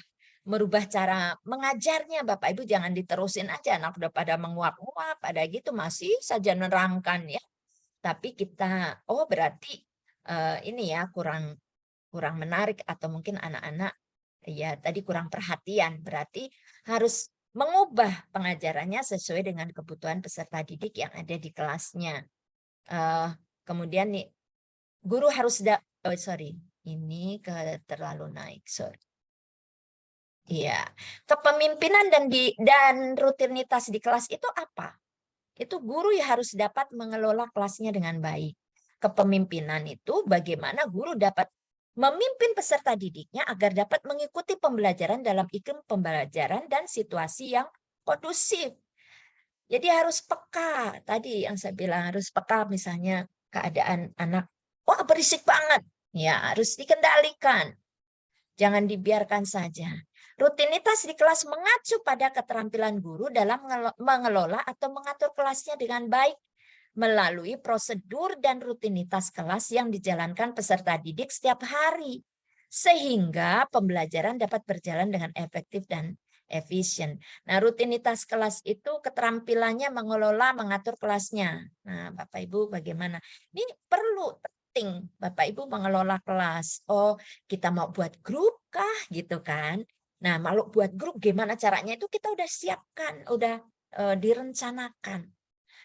cara mengajarnya. Bapak Ibu jangan diterusin aja anak udah pada menguap-nguap, pada gitu masih saja nerangkan ya. Tapi kita berarti ini ya kurang menarik atau mungkin anak-anak ya tadi kurang perhatian. Berarti harus mengubah pengajarannya sesuai dengan kebutuhan peserta didik yang ada di kelasnya. Kemudian nih guru harus ini terlalu naik, sorry. Iya, kepemimpinan dan rutinitas di kelas itu apa? Itu guru yang harus dapat mengelola kelasnya dengan baik. Kepemimpinan itu bagaimana guru dapat memimpin peserta didiknya agar dapat mengikuti pembelajaran dalam iklim pembelajaran dan situasi yang kondusif. Jadi harus peka, tadi yang saya bilang harus peka misalnya keadaan anak, wah berisik banget, ya harus dikendalikan. Jangan dibiarkan saja. Rutinitas di kelas mengacu pada keterampilan guru dalam mengelola atau mengatur kelasnya dengan baik melalui prosedur dan rutinitas kelas yang dijalankan peserta didik setiap hari. Sehingga pembelajaran dapat berjalan dengan efektif dan efisien. Nah, rutinitas kelas itu keterampilannya mengelola, mengatur kelasnya. Nah, Bapak Ibu bagaimana? Ini perlu penting Bapak Ibu mengelola kelas. Oh, kita mau buat grup kah gitu kan. Nah, kalau buat grup gimana caranya itu kita udah siapkan, udah direncanakan.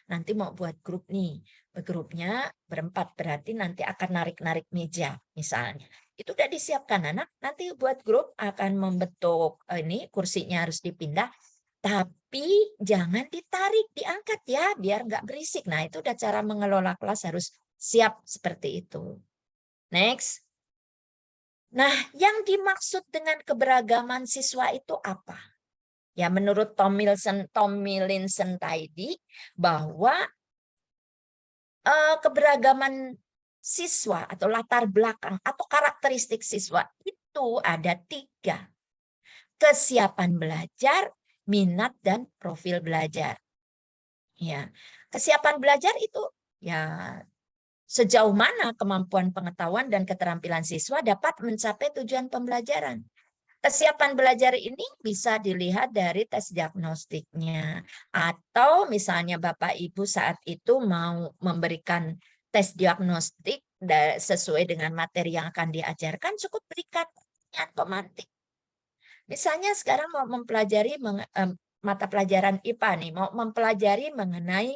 Nanti mau buat grup nih, grupnya berempat berarti nanti akan narik-narik meja misalnya. Itu udah disiapkan anak, nanti buat grup akan membentuk ini kursinya harus dipindah, tapi jangan ditarik, diangkat ya, biar nggak berisik. Nah, itu udah cara mengelola kelas harus siap seperti itu. Next. Nah, yang dimaksud dengan keberagaman siswa itu apa? Ya, menurut Tomlinson tadi, bahwa keberagaman siswa atau latar belakang atau karakteristik siswa itu ada 3. Kesiapan belajar, minat, dan profil belajar. Ya, kesiapan belajar itu ya sejauh mana kemampuan pengetahuan dan keterampilan siswa dapat mencapai tujuan pembelajaran. Kesiapan belajar ini bisa dilihat dari tes diagnostiknya. Atau misalnya Bapak Ibu saat itu mau memberikan tes diagnostik sesuai dengan materi yang akan diajarkan, cukup berikan pertanyaan pemantik. Misalnya sekarang mau mempelajari mata pelajaran IPA nih, mau mempelajari mengenai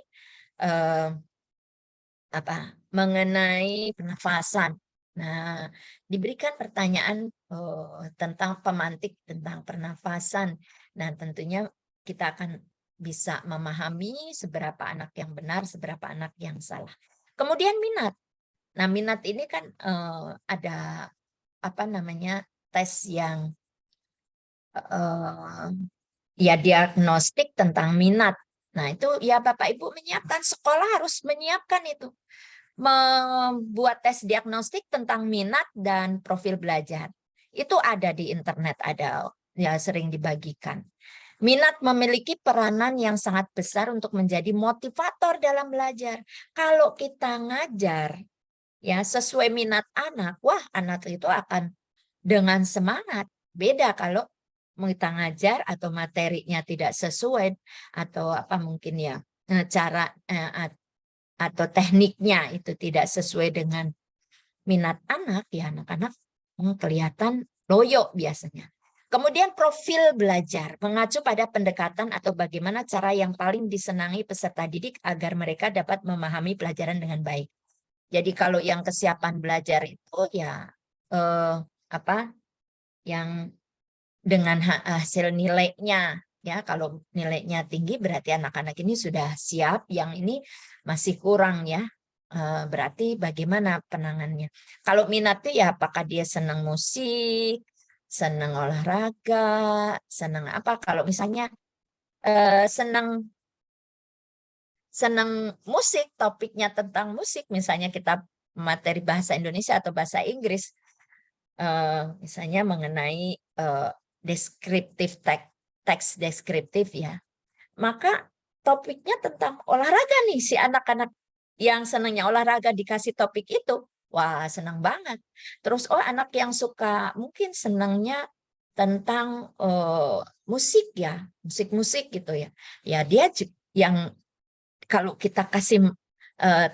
mengenai pernafasan. Nah, diberikan pertanyaan tentang pemantik tentang pernafasan. Nah, tentunya kita akan bisa memahami seberapa anak yang benar, seberapa anak yang salah. Kemudian minat. Nah, minat ini kan ada tes yang ya diagnostik tentang minat. Nah, itu ya Bapak Ibu menyiapkan, sekolah harus menyiapkan itu. Membuat tes diagnostik tentang minat dan profil belajar. Itu ada di internet, ada ya sering dibagikan. Minat memiliki peranan yang sangat besar untuk menjadi motivator dalam belajar. Kalau kita ngajar ya sesuai minat anak, wah anak itu akan dengan semangat. Beda kalau kita ngajar atau materinya tidak sesuai atau mungkin ya cara atau tekniknya itu tidak sesuai dengan minat anak, ya anak-anak kelihatan loyo biasanya. Kemudian profil belajar, mengacu pada pendekatan atau bagaimana cara yang paling disenangi peserta didik agar mereka dapat memahami pelajaran dengan baik. Jadi kalau yang kesiapan belajar itu ya yang dengan hasil nilainya. Ya, kalau nilainya tinggi berarti anak-anak ini sudah siap, yang ini masih kurang ya. Berarti bagaimana penangannya? Kalau minat itu ya apakah dia senang musik, senang olahraga, senang apa? Kalau misalnya senang musik, topiknya tentang musik, misalnya kita materi bahasa Indonesia atau bahasa Inggris, misalnya mengenai deskriptif teks deskriptif ya, maka topiknya tentang olahraga nih, si anak-anak yang senangnya olahraga dikasih topik itu, wah senang banget. Terus anak yang suka mungkin senangnya tentang musik ya, musik gitu ya, ya dia yang kalau kita kasih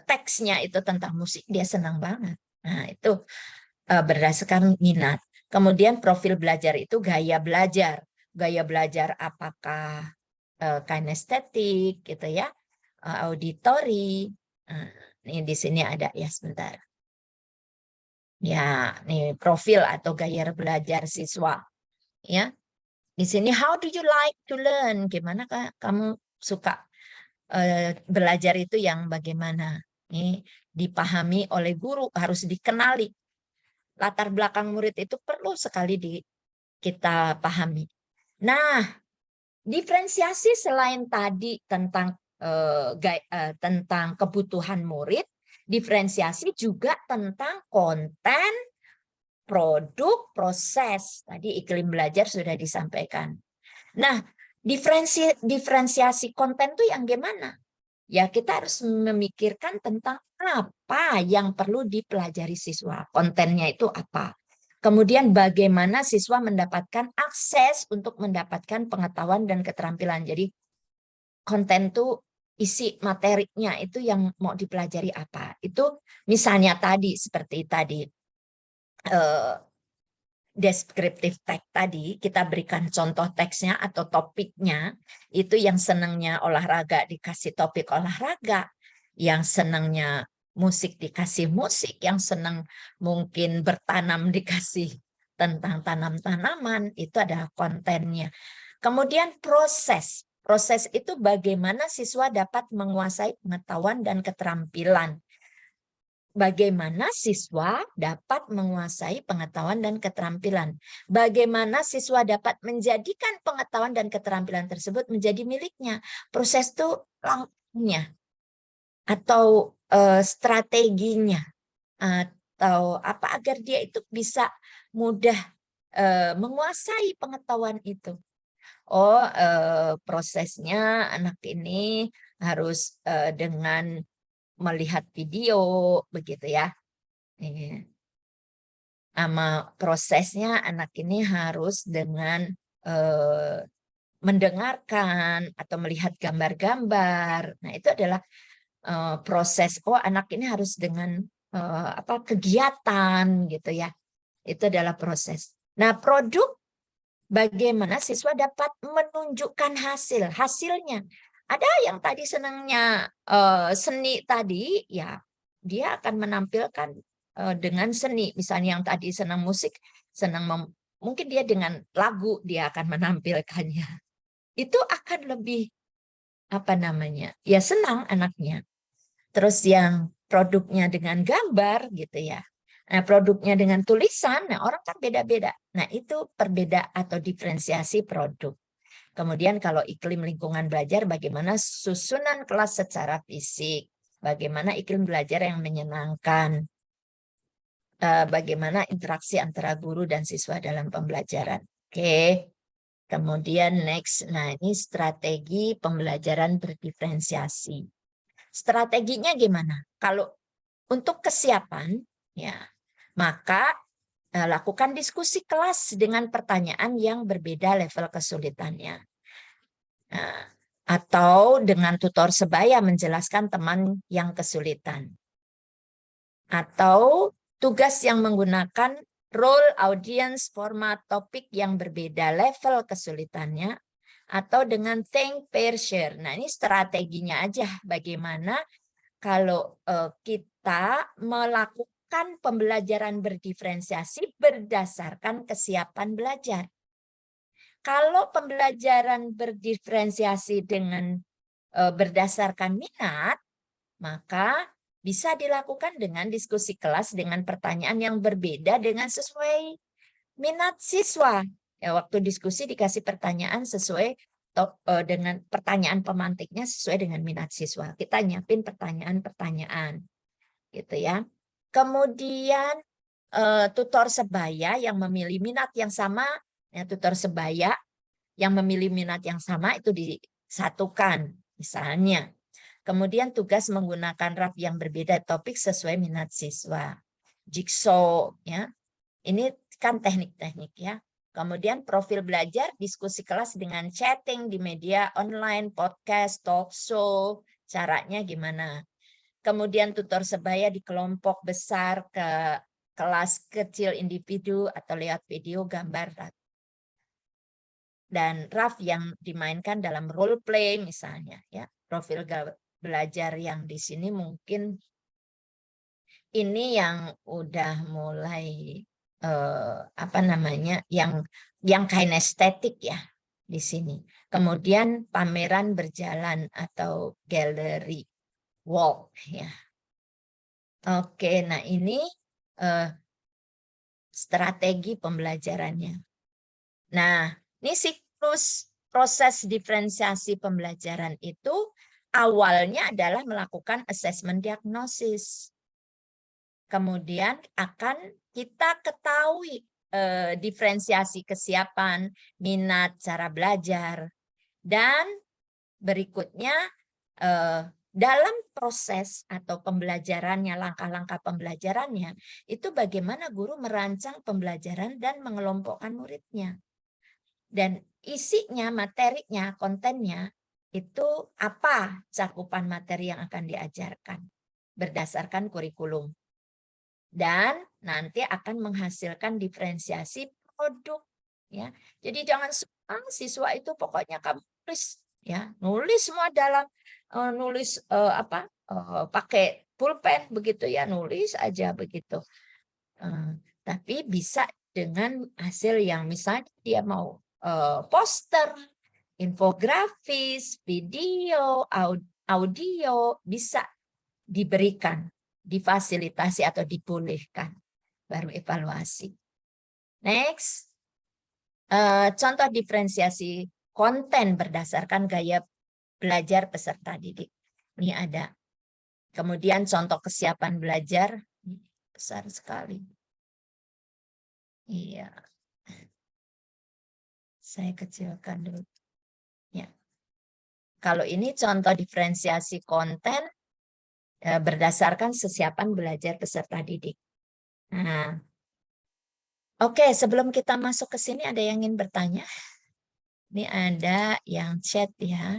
teksnya itu tentang musik dia senang banget. Nah itu berdasarkan minat. Kemudian profil belajar itu gaya belajar. Gaya belajar apakah kinestetik gitu ya, auditori. Ini di sini ada ya sebentar. Ya, nih profil atau gaya belajar siswa. Ya, di sini how do you like to learn? Gimana kamu suka belajar itu yang bagaimana? Ini dipahami oleh guru, harus dikenali. Latar belakang murid itu perlu sekali kita pahami. Nah, diferensiasi selain tadi tentang tentang kebutuhan murid, diferensiasi juga tentang konten, produk, proses. Tadi iklim belajar sudah disampaikan. Nah, diferensiasi konten itu yang gimana? Ya, kita harus memikirkan tentang apa yang perlu dipelajari siswa. Kontennya itu apa? Kemudian bagaimana siswa mendapatkan akses untuk mendapatkan pengetahuan dan keterampilan. Jadi konten itu isi materinya itu yang mau dipelajari apa. Itu misalnya tadi seperti tadi descriptive text tadi, kita berikan contoh teksnya atau topiknya, itu yang senangnya olahraga dikasih topik olahraga, yang senangnya musik dikasih musik, yang senang mungkin bertanam dikasih tentang tanam-tanaman, itu adalah kontennya. Kemudian proses. Proses itu bagaimana siswa dapat menguasai pengetahuan dan keterampilan. Bagaimana siswa dapat menguasai pengetahuan dan keterampilan. Bagaimana siswa dapat menjadikan pengetahuan dan keterampilan tersebut menjadi miliknya. Proses itu langkahnya atau strateginya atau apa agar dia itu bisa mudah menguasai pengetahuan itu. Oh, prosesnya anak ini harus dengan melihat video begitu ya. Sama prosesnya anak ini harus dengan mendengarkan atau melihat gambar-gambar. Nah, itu adalah proses. Oh, anak ini harus dengan kegiatan gitu ya. Itu adalah proses. Nah, produk bagaimana siswa dapat menunjukkan hasilnya. Ada yang tadi senangnya seni tadi, ya dia akan menampilkan dengan seni. Misalnya yang tadi senang musik, mungkin dia dengan lagu dia akan menampilkannya. Itu akan lebih ya senang anaknya. Terus yang produknya dengan gambar gitu ya. Nah, produknya dengan tulisan, nah orang kan beda-beda. Nah, itu perbeda atau diferensiasi produk. Kemudian kalau iklim lingkungan belajar, bagaimana susunan kelas secara fisik, bagaimana iklim belajar yang menyenangkan, bagaimana interaksi antara guru dan siswa dalam pembelajaran. Oke. Kemudian next, nah ini strategi pembelajaran berdiferensiasi. Strateginya gimana? Kalau untuk kesiapan, ya, maka lakukan diskusi kelas dengan pertanyaan yang berbeda level kesulitannya. Nah, atau dengan tutor sebaya menjelaskan teman yang kesulitan. Atau tugas yang menggunakan role, audience, format, topik yang berbeda level kesulitannya. Atau dengan think, pair, share. Nah, ini strateginya aja bagaimana kalau kita melakukan pembelajaran berdiferensiasi berdasarkan kesiapan belajar. Kalau pembelajaran berdiferensiasi dengan berdasarkan minat, maka bisa dilakukan dengan diskusi kelas dengan pertanyaan yang berbeda dengan sesuai minat siswa. Ya, waktu diskusi dikasih pertanyaan sesuai dengan pertanyaan pemantiknya sesuai dengan minat siswa. Kita nyiapin pertanyaan-pertanyaan gitu ya. Kemudian tutor sebaya yang memilih minat yang sama, ya, tutor sebaya yang memilih minat yang sama itu disatukan misalnya. Kemudian tugas menggunakan raf yang berbeda topik sesuai minat siswa. Jigsaw ya. Ini kan teknik-teknik ya. Kemudian profil belajar, diskusi kelas dengan chatting di media online, podcast, talk show, caranya gimana. Kemudian tutor sebaya di kelompok besar ke kelas kecil individu atau lewat video gambar. Dan RAF yang dimainkan dalam role play misalnya. Ya, profil belajar yang di sini mungkin ini yang udah mulai yang kinestetik ya di sini. Kemudian pameran berjalan atau gallery walk ya. Oke, nah ini strategi pembelajarannya. Nah, ini siklus proses diferensiasi pembelajaran itu awalnya adalah melakukan assessment diagnosis. Kemudian akan kita ketahui diferensiasi kesiapan, minat, cara belajar. Dan berikutnya dalam proses atau pembelajarannya, langkah-langkah pembelajarannya, itu bagaimana guru merancang pembelajaran dan mengelompokkan muridnya. Dan isinya, materinya, kontennya, itu apa cakupan materi yang akan diajarkan berdasarkan kurikulum. Dan nanti akan menghasilkan diferensiasi produk. Ya, jadi jangan semua siswa itu pokoknya kamu tulis, ya, nulis semua dalam pakai pulpen begitu ya, nulis aja begitu. Tapi bisa dengan hasil yang misalnya dia mau poster, infografis, video, audio bisa diberikan, difasilitasi atau dibolehkan, baru evaluasi. Next, contoh diferensiasi konten berdasarkan gaya belajar peserta didik. Ini ada. Kemudian contoh kesiapan belajar, besar sekali. Iya. Saya kecilkan dulu. Ya. Kalau ini contoh diferensiasi konten berdasarkan kesiapan belajar peserta didik. Nah, oke, sebelum kita masuk ke sini ada yang ingin bertanya? Ini ada yang chat ya.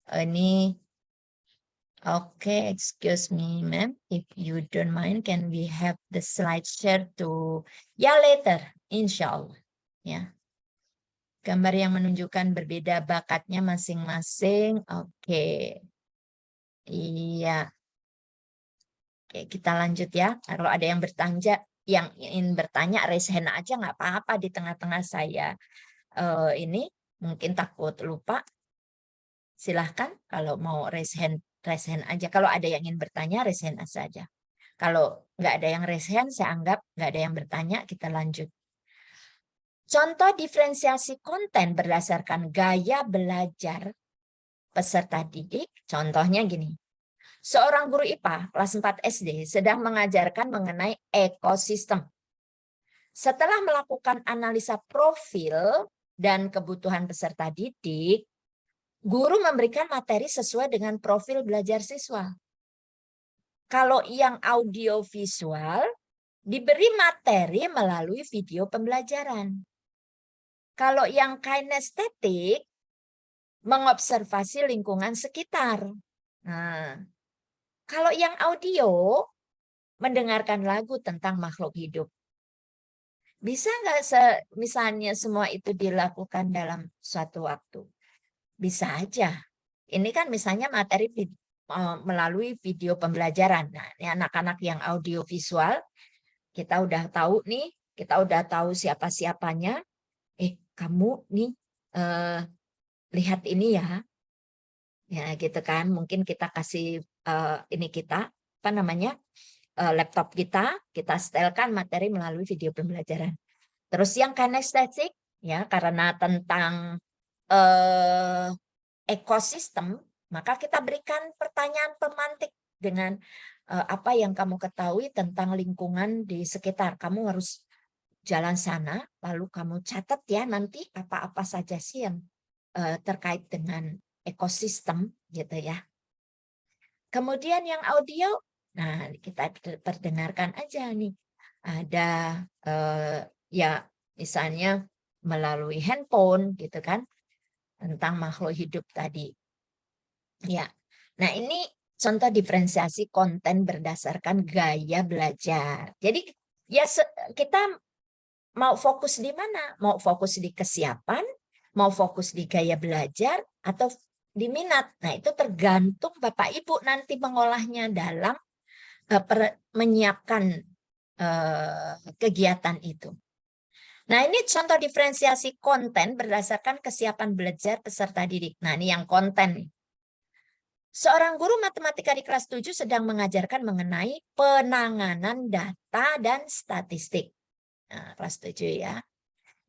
Ini, oke, excuse me, ma'am. If you don't mind, can we have the slide share to, ya later, insya Allah. Ya. Gambar yang menunjukkan berbeda bakatnya masing-masing. Oke. Iya. Oke, kita lanjut ya. Kalau ada yang ingin bertanya, raise hand aja nggak apa-apa di tengah-tengah saya. Ini mungkin takut lupa. Silahkan kalau mau raise hand aja. Kalau ada yang ingin bertanya, raise hand saja. Kalau nggak ada yang raise hand, saya anggap nggak ada yang bertanya, kita lanjut. Contoh diferensiasi konten berdasarkan gaya belajar peserta didik, contohnya gini. Seorang guru IPA kelas 4 SD sedang mengajarkan mengenai ekosistem. Setelah melakukan analisa profil dan kebutuhan peserta didik, guru memberikan materi sesuai dengan profil belajar siswa. Kalau yang audio visual, diberi materi melalui video pembelajaran. Kalau yang kinestetik, mengobservasi lingkungan sekitar. Nah, kalau yang audio, mendengarkan lagu tentang makhluk hidup. Bisa nggak misalnya semua itu dilakukan dalam suatu waktu? Bisa aja. Ini kan misalnya materi melalui video pembelajaran. Nah, ini anak-anak yang audio visual, kita udah tahu nih, kita udah tahu siapa-siapanya. Kamu nih lihat ini ya. Ya gitu kan, mungkin kita kasih ini kita, apa namanya, laptop kita setelkan materi melalui video pembelajaran. Terus yang kinestetik, ya karena tentang ekosistem, maka kita berikan pertanyaan pemantik dengan apa yang kamu ketahui tentang lingkungan di sekitar. Kamu harus jalan sana, lalu kamu catat ya nanti apa-apa saja sih yang terkait dengan ekosistem gitu ya. Kemudian yang audio, nah kita perdengarkan aja nih. Ada ya misalnya melalui handphone gitu kan tentang makhluk hidup tadi. Ya. Nah, ini contoh diferensiasi konten berdasarkan gaya belajar. Jadi ya kita mau fokus di mana? Mau fokus di kesiapan, mau fokus di gaya belajar, atau di minat. Nah, itu tergantung Bapak Ibu nanti mengolahnya dalam menyiapkan kegiatan itu. Nah, ini contoh diferensiasi konten berdasarkan kesiapan belajar peserta didik. Nah, ini yang konten. Seorang guru matematika di kelas 7 sedang mengajarkan mengenai penanganan data dan statistik. Nah, kelas 7 ya.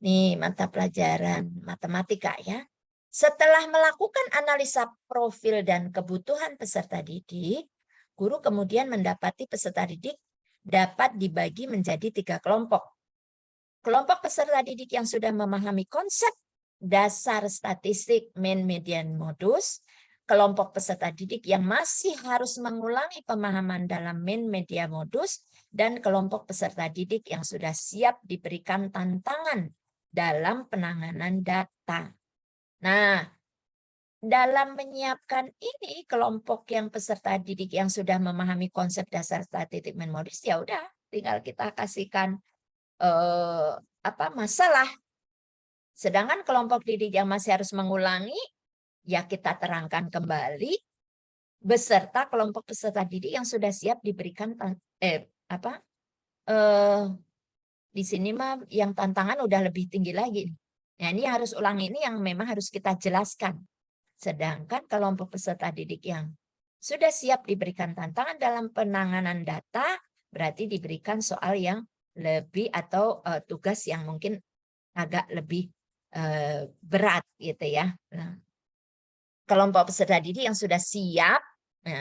Nih mata pelajaran matematika ya. Setelah melakukan analisa profil dan kebutuhan peserta didik, guru kemudian mendapati peserta didik dapat dibagi menjadi 3 kelompok. Kelompok peserta didik yang sudah memahami konsep dasar statistik mean median modus, kelompok peserta didik yang masih harus mengulangi pemahaman dalam mean median modus, dan kelompok peserta didik yang sudah siap diberikan tantangan dalam penanganan data. Nah, dalam menyiapkan ini kelompok yang peserta didik yang sudah memahami konsep dasar statistik modus, ya udah tinggal kita kasihkan masalah. Sedangkan kelompok didik yang masih harus mengulangi, ya kita terangkan kembali beserta kelompok peserta didik yang sudah siap diberikan di sini mah yang tantangan udah lebih tinggi lagi. Nah, ini harus ulang, ini yang memang harus kita jelaskan. Sedangkan kelompok peserta didik yang sudah siap diberikan tantangan dalam penanganan data, berarti diberikan soal yang lebih atau tugas yang mungkin agak lebih berat gitu ya. Nah, kelompok peserta didik yang sudah siap,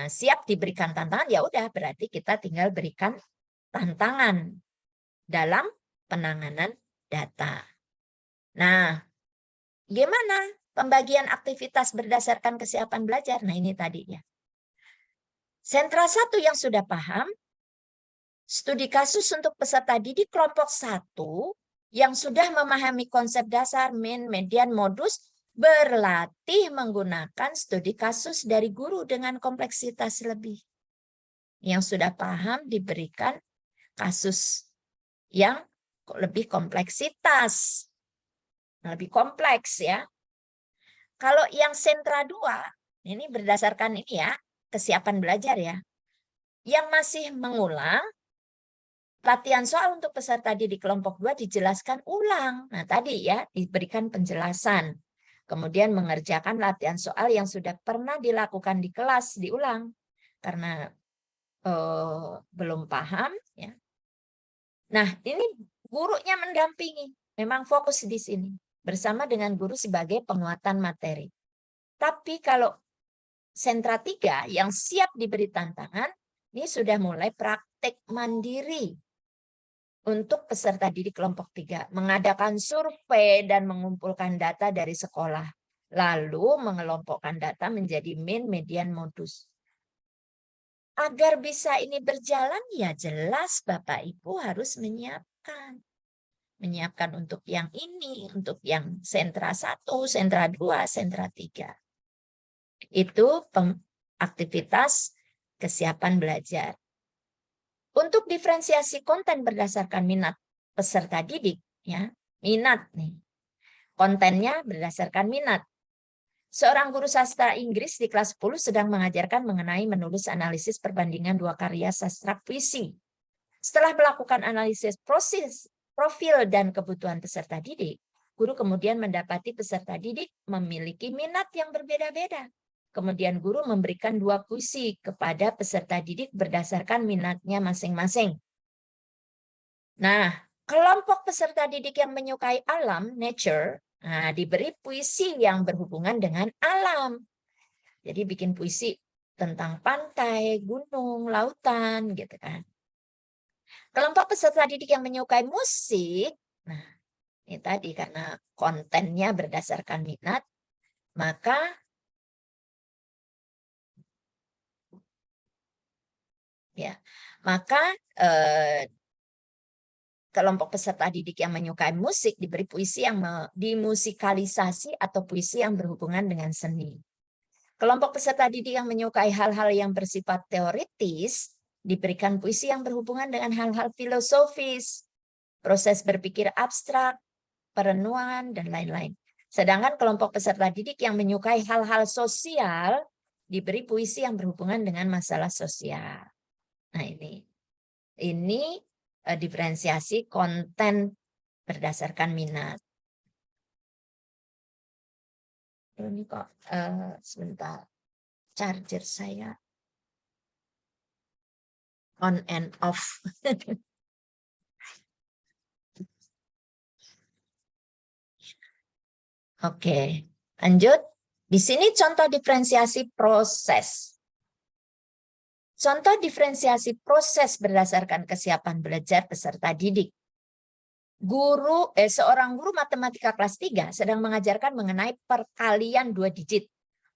siap diberikan tantangan, ya udah berarti kita tinggal berikan tantangan dalam penanganan data. Nah, gimana pembagian aktivitas berdasarkan kesiapan belajar? Nah, ini tadinya. Sentra 1 yang sudah paham, studi kasus untuk peserta didik kelompok 1 yang sudah memahami konsep dasar, min, median, modus, berlatih menggunakan studi kasus dari guru dengan kompleksitas lebih. Yang sudah paham diberikan kasus yang lebih kompleksitas, lebih kompleks ya. Kalau yang sentra 2, ini berdasarkan ini ya, kesiapan belajar ya. Yang masih mengulang, latihan soal untuk peserta didik kelompok 2 dijelaskan ulang. Nah tadi ya, diberikan penjelasan. Kemudian mengerjakan latihan soal yang sudah pernah dilakukan di kelas, diulang. Karena belum paham. Ya. Nah ini gurunya mendampingi, memang fokus di sini. Bersama dengan guru sebagai penguatan materi. Tapi kalau sentra 3 yang siap diberi tantangan, ini sudah mulai praktek mandiri untuk peserta didik kelompok 3. Mengadakan survei dan mengumpulkan data dari sekolah. Lalu mengelompokkan data menjadi min, median, modus. Agar bisa ini berjalan, ya jelas Bapak Ibu harus menyiapkan. Menyiapkan untuk yang ini, untuk yang sentra 1, sentra 2, sentra 3. Itu aktivitas kesiapan belajar. Untuk diferensiasi konten berdasarkan minat peserta didik, ya minat nih. Kontennya berdasarkan minat. Seorang guru sastra Inggris di kelas 10 sedang mengajarkan mengenai menulis analisis perbandingan 2 karya sastra puisi. Setelah melakukan analisis proses, profil dan kebutuhan peserta didik, guru kemudian mendapati peserta didik memiliki minat yang berbeda-beda. Kemudian guru memberikan 2 puisi kepada peserta didik berdasarkan minatnya masing-masing. Nah, kelompok peserta didik yang menyukai alam, nature, diberi puisi yang berhubungan dengan alam. Jadi bikin puisi tentang pantai, gunung, lautan, gitu kan. Kelompok peserta didik yang menyukai musik, nah ini tadi karena kontennya berdasarkan minat, maka kelompok peserta didik yang menyukai musik diberi puisi yang dimusikalisasi atau puisi yang berhubungan dengan seni. Kelompok peserta didik yang menyukai hal-hal yang bersifat teoritis diberikan puisi yang berhubungan dengan hal-hal filosofis, proses berpikir abstrak, perenungan, dan lain-lain. Sedangkan kelompok peserta didik yang menyukai hal-hal sosial diberi puisi yang berhubungan dengan masalah sosial. Nah ini diferensiasi konten berdasarkan minat. Ini kok sebentar, charger saya on and off. Oke, lanjut. Di sini contoh diferensiasi proses. Contoh diferensiasi proses berdasarkan kesiapan belajar peserta didik. Seorang guru matematika kelas 3 sedang mengajarkan mengenai perkalian 2 digit.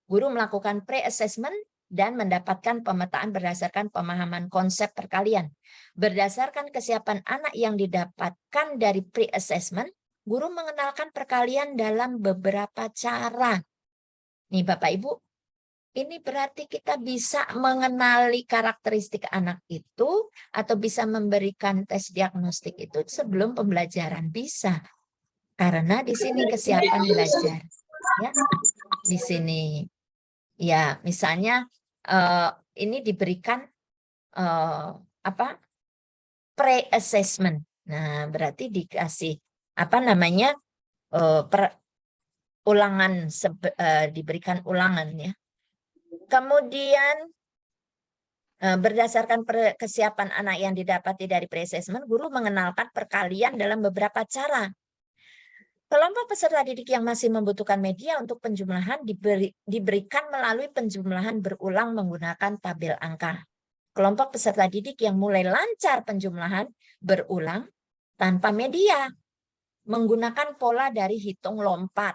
Guru melakukan pre-assessment dan mendapatkan pemetaan berdasarkan pemahaman konsep perkalian. Berdasarkan kesiapan anak yang didapatkan dari pre-assessment, guru mengenalkan perkalian dalam beberapa cara. Nih Bapak Ibu, ini berarti kita bisa mengenali karakteristik anak itu atau bisa memberikan tes diagnostik itu sebelum pembelajaran bisa. Karena di sini kesiapan belajar. Ya, di sini. Ya, misalnya ini diberikan apa? Pre-assessment. Nah, berarti dikasih apa namanya? Ulangan diberikan ulangan ya. Kemudian berdasarkan kesiapan anak yang didapati dari pre-assessment, guru mengenalkan perkalian dalam beberapa cara. Kelompok peserta didik yang masih membutuhkan media untuk penjumlahan diberikan melalui penjumlahan berulang menggunakan tabel angka. Kelompok peserta didik yang mulai lancar penjumlahan berulang tanpa media menggunakan pola dari hitung lompat.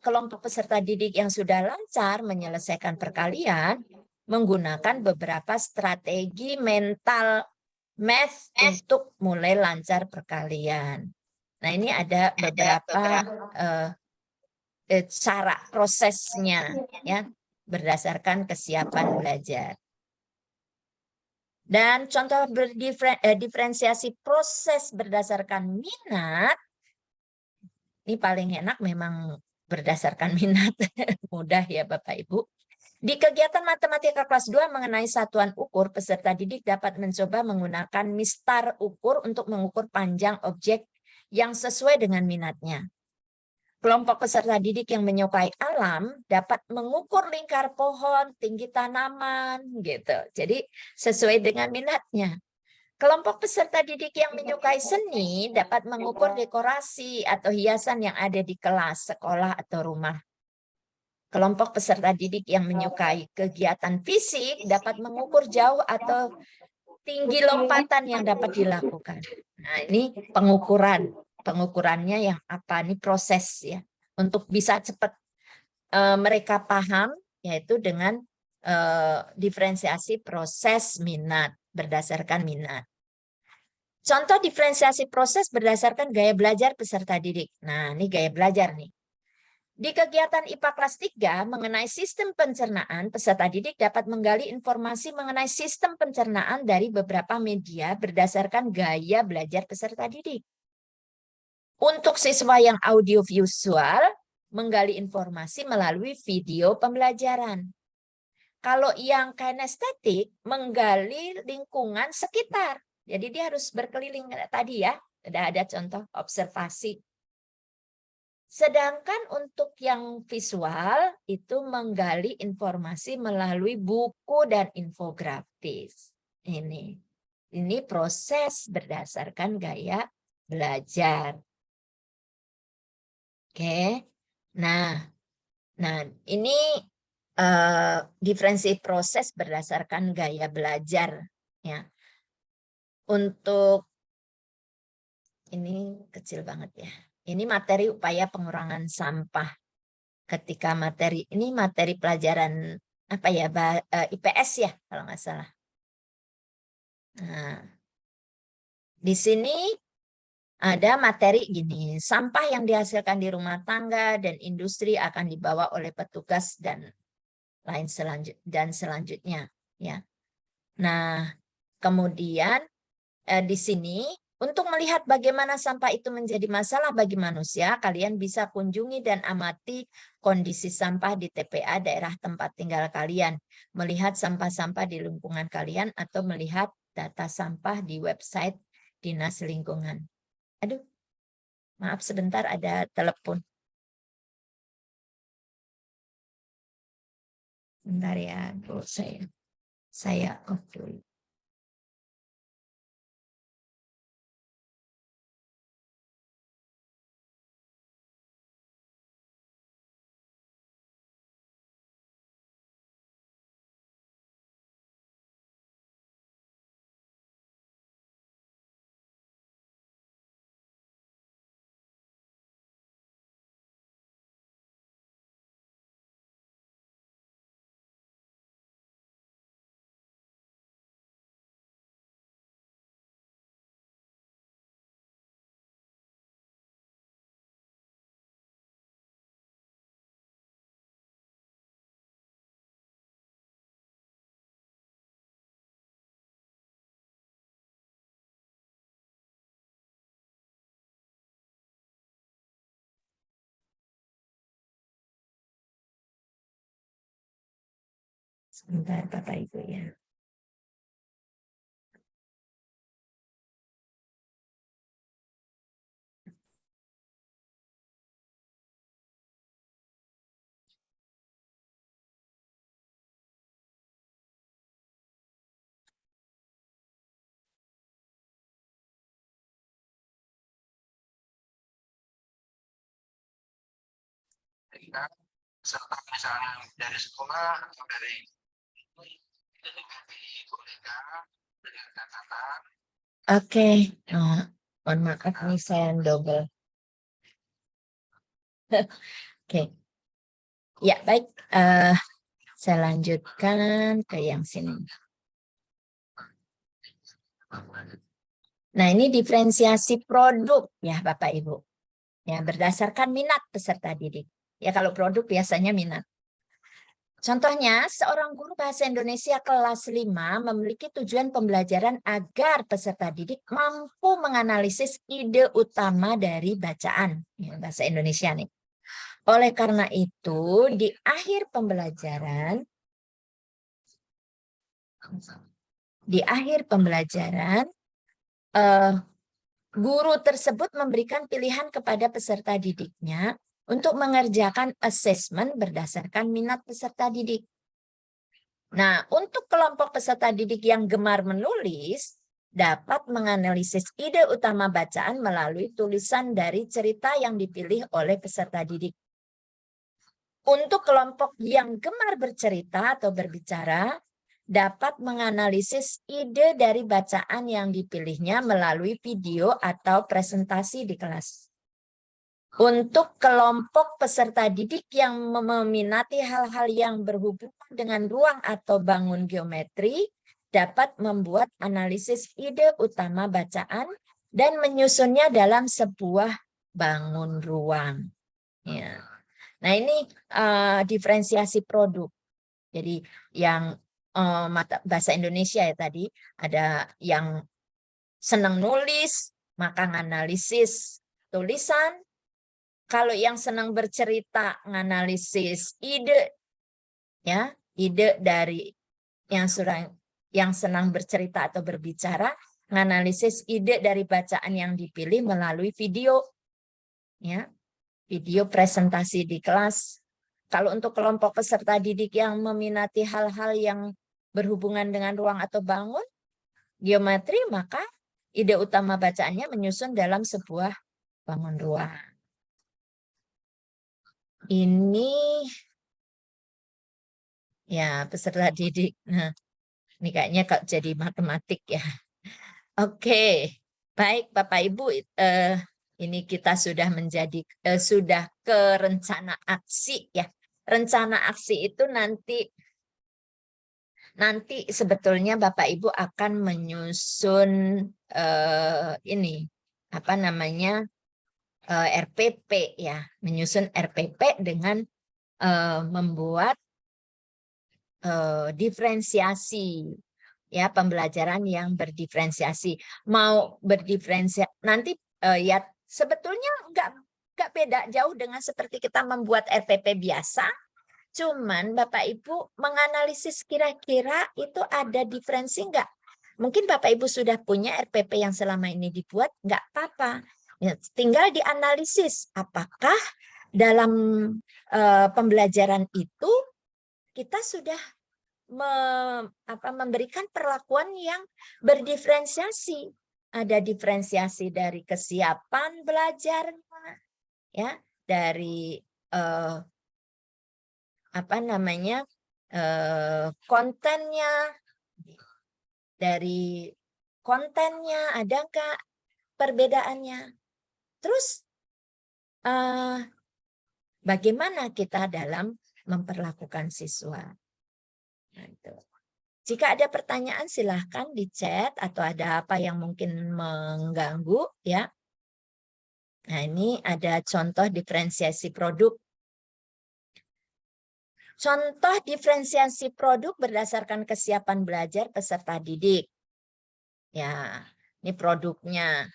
Kelompok peserta didik yang sudah lancar menyelesaikan perkalian menggunakan beberapa strategi mental math untuk mulai lancar perkalian. Nah, ini ada beberapa cara prosesnya ya berdasarkan kesiapan belajar. Dan contoh diferensiasi proses berdasarkan minat, ini paling enak memang berdasarkan minat, mudah ya Bapak Ibu. Di kegiatan matematika kelas 2 mengenai satuan ukur, peserta didik dapat mencoba menggunakan mistar ukur untuk mengukur panjang objek yang sesuai dengan minatnya. Kelompok peserta didik yang menyukai alam dapat mengukur lingkar pohon, tinggi tanaman, gitu. Jadi sesuai dengan minatnya. Kelompok peserta didik yang menyukai seni dapat mengukur dekorasi atau hiasan yang ada di kelas, sekolah, atau rumah. Kelompok peserta didik yang menyukai kegiatan fisik dapat mengukur jauh atau tinggi lompatan yang dapat dilakukan. Nah, ini pengukuran. Pengukurannya yang apa? Ini proses ya. Untuk bisa cepat mereka paham, yaitu dengan diferensiasi proses minat, berdasarkan minat. Contoh diferensiasi proses berdasarkan gaya belajar peserta didik. Nah, ini gaya belajar nih. Di kegiatan IPA kelas 3 mengenai sistem pencernaan, peserta didik dapat menggali informasi mengenai sistem pencernaan dari beberapa media berdasarkan gaya belajar peserta didik. Untuk siswa yang audiovisual, menggali informasi melalui video pembelajaran. Kalau yang kinestetik, menggali lingkungan sekitar. Jadi dia harus berkeliling tadi ya, ada contoh observasi. Sedangkan untuk yang visual itu menggali informasi melalui buku dan infografis. Ini proses berdasarkan gaya belajar. Oke. Nah ini diferensi proses berdasarkan gaya belajar ya. Untuk ini kecil banget ya. Ini materi upaya pengurangan sampah. Ketika ini materi pelajaran apa ya, IPS ya kalau nggak salah. Nah, di sini ada materi gini, sampah yang dihasilkan di rumah tangga dan industri akan dibawa oleh petugas dan selanjutnya ya. Nah, kemudian di sini untuk melihat bagaimana sampah itu menjadi masalah bagi manusia, kalian bisa kunjungi dan amati kondisi sampah di TPA daerah tempat tinggal kalian, melihat sampah-sampah di lingkungan kalian, atau melihat data sampah di website Dinas Lingkungan. Aduh, maaf sebentar ada telepon. Bentar ya, Bu, saya off dulu. Sebentar Bapak Ibu ya. Serta misalnya dari sekolah atau dari dengan catatan. Oke, mohon maaf nih saya double. Oke, ya baik. Saya lanjutkan ke yang sini. Nah, ini diferensiasi produk ya Bapak Ibu. Ya, berdasarkan minat peserta didik. Ya, kalau produk biasanya minat. Contohnya, seorang guru bahasa Indonesia kelas 5 memiliki tujuan pembelajaran agar peserta didik mampu menganalisis ide utama dari bacaan. Ya, bahasa Indonesia nih. Oleh karena itu, di akhir pembelajaran, guru tersebut memberikan pilihan kepada peserta didiknya untuk mengerjakan asesmen berdasarkan minat peserta didik. Nah, untuk kelompok peserta didik yang gemar menulis, dapat menganalisis ide utama bacaan melalui tulisan dari cerita yang dipilih oleh peserta didik. Untuk kelompok yang gemar bercerita atau berbicara, dapat menganalisis ide dari bacaan yang dipilihnya melalui video atau presentasi di kelas. Untuk kelompok peserta didik yang meminati hal-hal yang berhubungan dengan ruang atau bangun geometri, dapat membuat analisis ide utama bacaan dan menyusunnya dalam sebuah bangun ruang. Ya. Nah, ini diferensiasi produk. Jadi yang mata bahasa Indonesia ya tadi, ada yang senang nulis, maka analisis tulisan. Kalau yang senang bercerita, nganalisis ide, ya, ide dari yang senang bercerita atau berbicara, nganalisis ide dari bacaan yang dipilih melalui video, ya, video presentasi di kelas. Kalau untuk kelompok peserta didik yang meminati hal-hal yang berhubungan dengan ruang atau bangun, geometri, maka ide utama bacaannya menyusun dalam sebuah bangun ruang. Ini ya peserta didik. Nah, ini kayaknya kok jadi matematik ya. Oke, baik Bapak Ibu, ini kita sudah sudah ke rencana aksi ya. Rencana aksi itu nanti sebetulnya Bapak Ibu akan menyusun ini apa namanya RPP ya, menyusun RPP dengan membuat diferensiasi ya, pembelajaran yang berdiferensiasi. Mau berdiferensiasi nanti ya sebetulnya nggak beda jauh dengan seperti kita membuat RPP biasa. Cuman Bapak Ibu menganalisis kira-kira itu ada diferensi nggak? Mungkin Bapak Ibu sudah punya RPP yang selama ini dibuat, nggak apa-apa. Ya, tinggal dianalisis apakah dalam pembelajaran itu kita sudah memberikan perlakuan yang berdiferensiasi. Ada diferensiasi dari kesiapan belajarnya, ya, dari kontennya, dari kontennya ada nggak perbedaannya. Terus bagaimana kita dalam memperlakukan siswa. Nah, itu. Jika ada pertanyaan silahkan di chat atau ada apa yang mungkin mengganggu ya. Nah, ini ada contoh diferensiasi produk. Contoh diferensiasi produk berdasarkan kesiapan belajar peserta didik. Ya, ini produknya.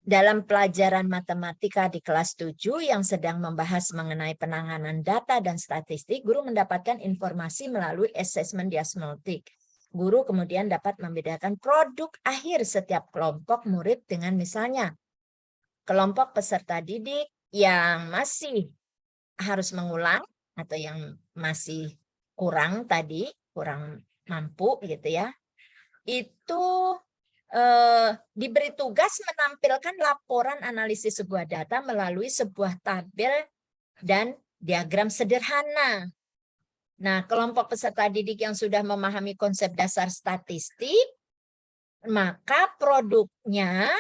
Dalam pelajaran matematika di kelas 7 yang sedang membahas mengenai penanganan data dan statistik, guru mendapatkan informasi melalui asesmen diagnostik. Guru kemudian dapat membedakan produk akhir setiap kelompok murid dengan misalnya kelompok peserta didik yang masih harus mengulang atau yang masih kurang tadi, kurang mampu gitu ya. Itu diberi tugas menampilkan laporan analisis sebuah data melalui sebuah tabel dan diagram sederhana. Nah, kelompok peserta didik yang sudah memahami konsep dasar statistik, maka produknya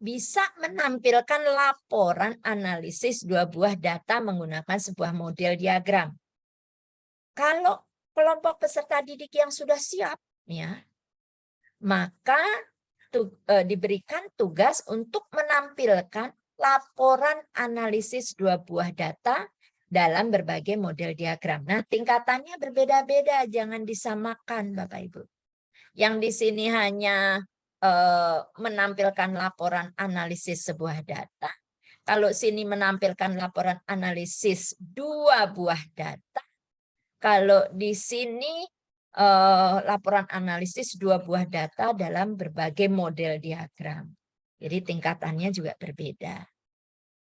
bisa menampilkan laporan analisis dua buah data menggunakan sebuah model diagram. Kalau kelompok peserta didik yang sudah siap, ya, maka diberikan tugas untuk menampilkan laporan analisis dua buah data dalam berbagai model diagram. Nah, tingkatannya berbeda-beda, jangan disamakan Bapak Ibu. Yang di sini hanya menampilkan laporan analisis sebuah data. Kalau sini menampilkan laporan analisis dua buah data. Kalau di sini laporan analisis dua buah data dalam berbagai model diagram. Jadi tingkatannya juga berbeda.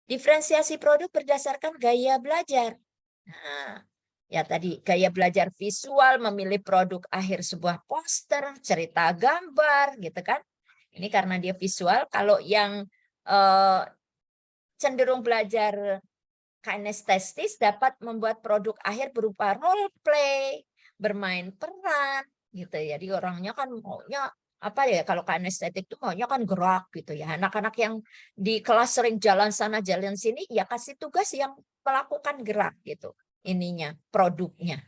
Diferensiasi produk berdasarkan gaya belajar. Nah, ya tadi gaya belajar visual, memilih produk akhir sebuah poster, cerita gambar, gitu kan. Ini karena dia visual. Kalau yang cenderung belajar kinestesis dapat membuat produk akhir berupa role play, bermain peran gitu ya. Jadi orangnya kan maunya apa ya, kalau kinestetik itu maunya kan gerak gitu ya. Anak-anak yang di kelas sering jalan sana jalan sini ya kasih tugas yang melakukan gerak gitu. Ininya produknya.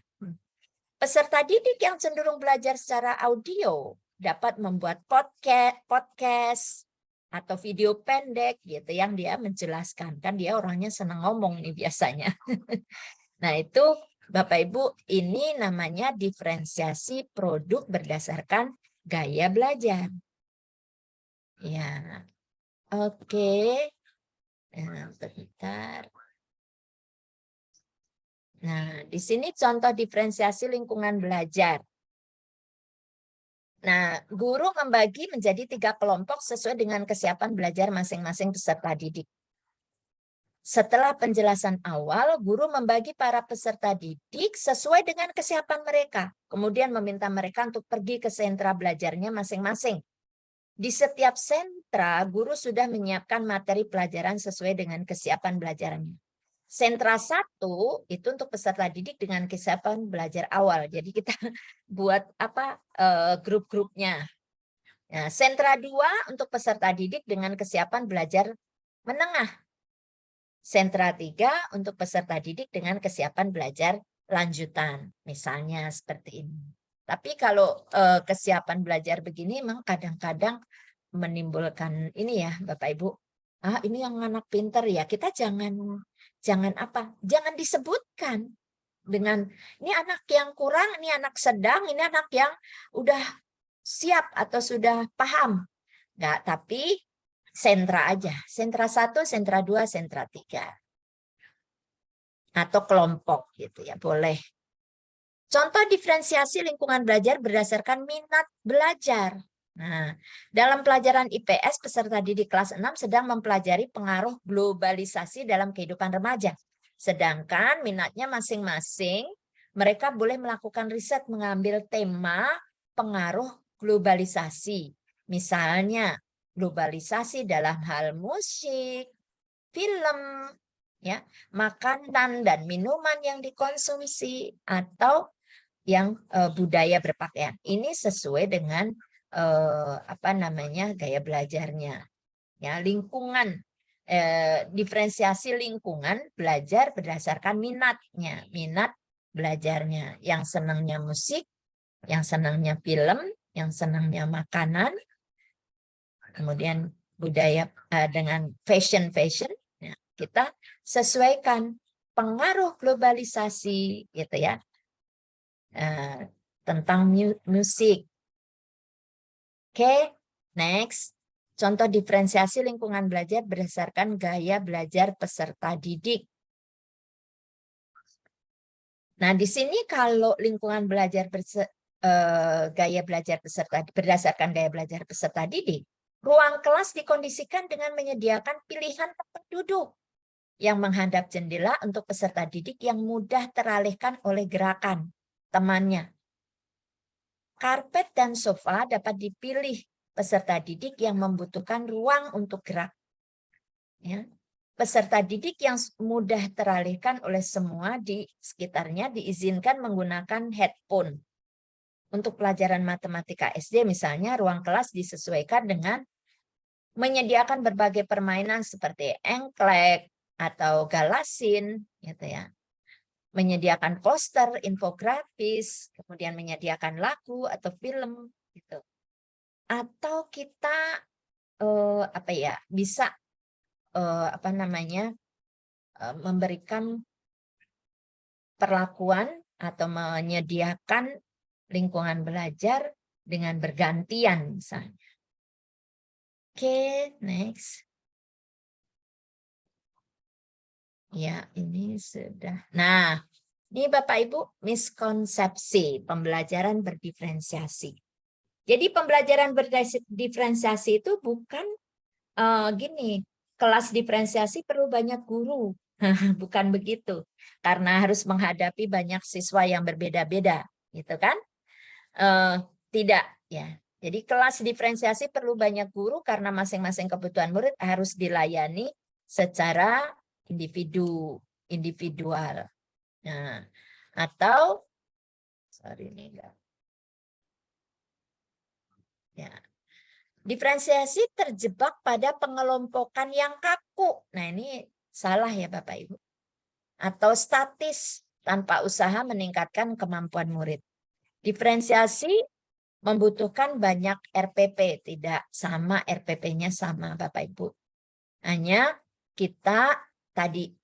Peserta didik yang cenderung belajar secara audio dapat membuat podcast atau video pendek gitu yang dia menjelaskan. Kan dia orangnya senang ngomong nih biasanya. Nah, itu Bapak Ibu, ini namanya diferensiasi produk berdasarkan gaya belajar. Ya. Oke. Nah, bentar. Nah, di sini contoh diferensiasi lingkungan belajar. Nah, guru membagi menjadi 3 kelompok sesuai dengan kesiapan belajar masing-masing peserta didik. Setelah penjelasan awal, guru membagi para peserta didik sesuai dengan kesiapan mereka. Kemudian meminta mereka untuk pergi ke sentra belajarnya masing-masing. Di setiap sentra, guru sudah menyiapkan materi pelajaran sesuai dengan kesiapan belajarnya. Sentra 1 itu untuk peserta didik dengan kesiapan belajar awal. Jadi kita buat apa grup-grupnya. Nah, sentra 2 untuk peserta didik dengan kesiapan belajar menengah. Sentra 3 untuk peserta didik dengan kesiapan belajar lanjutan. Misalnya seperti ini. Tapi kalau kesiapan belajar begini memang kadang-kadang menimbulkan ini ya Bapak Ibu. Ah, ini yang anak pinter ya. Kita jangan apa? Jangan disebutkan dengan ini anak yang kurang, ini anak sedang, ini anak yang udah siap atau sudah paham. Enggak, tapi sentra aja. Sentra 1, sentra 2, sentra 3. Atau kelompok gitu ya, boleh. Contoh diferensiasi lingkungan belajar berdasarkan minat belajar. Nah, dalam pelajaran IPS, peserta didik kelas 6 sedang mempelajari pengaruh globalisasi dalam kehidupan remaja. Sedangkan minatnya masing-masing, mereka boleh melakukan riset mengambil tema pengaruh globalisasi. Misalnya, globalisasi dalam hal musik, film, ya, makanan dan minuman yang dikonsumsi, atau yang budaya berpakaian. Ini sesuai dengan apa namanya gaya belajarnya. Ya, lingkungan diferensiasi lingkungan belajar berdasarkan minatnya, minat belajarnya. Yang senangnya musik, yang senangnya film, yang senangnya makanan, kemudian budaya dengan fashion. Ya, kita sesuaikan pengaruh globalisasi gitu ya. Tentang musik. Oke, next. Contoh diferensiasi lingkungan belajar berdasarkan gaya belajar peserta didik. Nah, di sini kalau lingkungan belajar gaya belajar peserta berdasarkan gaya belajar peserta didik, ruang kelas dikondisikan dengan menyediakan pilihan tempat duduk yang menghadap jendela untuk peserta didik yang mudah teralihkan oleh gerakan temannya. Karpet dan sofa dapat dipilih peserta didik yang membutuhkan ruang untuk gerak. Ya. Peserta didik yang mudah teralihkan oleh semua di sekitarnya diizinkan menggunakan headphone. Untuk pelajaran matematika SD misalnya, ruang kelas disesuaikan dengan menyediakan berbagai permainan seperti engklek atau galasin, gitu ya. Menyediakan poster, infografis, kemudian menyediakan lagu atau film, gitu. Atau kita bisa memberikan perlakuan atau menyediakan lingkungan belajar dengan bergantian misalnya. Oke, next. Ya, ini sudah. Nah, ini Bapak Ibu miskonsepsi pembelajaran berdiferensiasi. Jadi pembelajaran berdiferensiasi itu bukan gini, kelas diferensiasi perlu banyak guru. Bukan begitu. Karena harus menghadapi banyak siswa yang berbeda-beda, gitu kan? Tidak, ya. Jadi kelas diferensiasi perlu banyak guru karena masing-masing kebutuhan murid harus dilayani secara individual. Nah, atau sorry ini enggak. Ya. Diferensiasi terjebak pada pengelompokan yang kaku. Nah, ini salah ya Bapak Ibu. Atau statis tanpa usaha meningkatkan kemampuan murid. Diferensiasi membutuhkan banyak RPP, tidak sama RPP-nya sama Bapak Ibu. Hanya kita tadi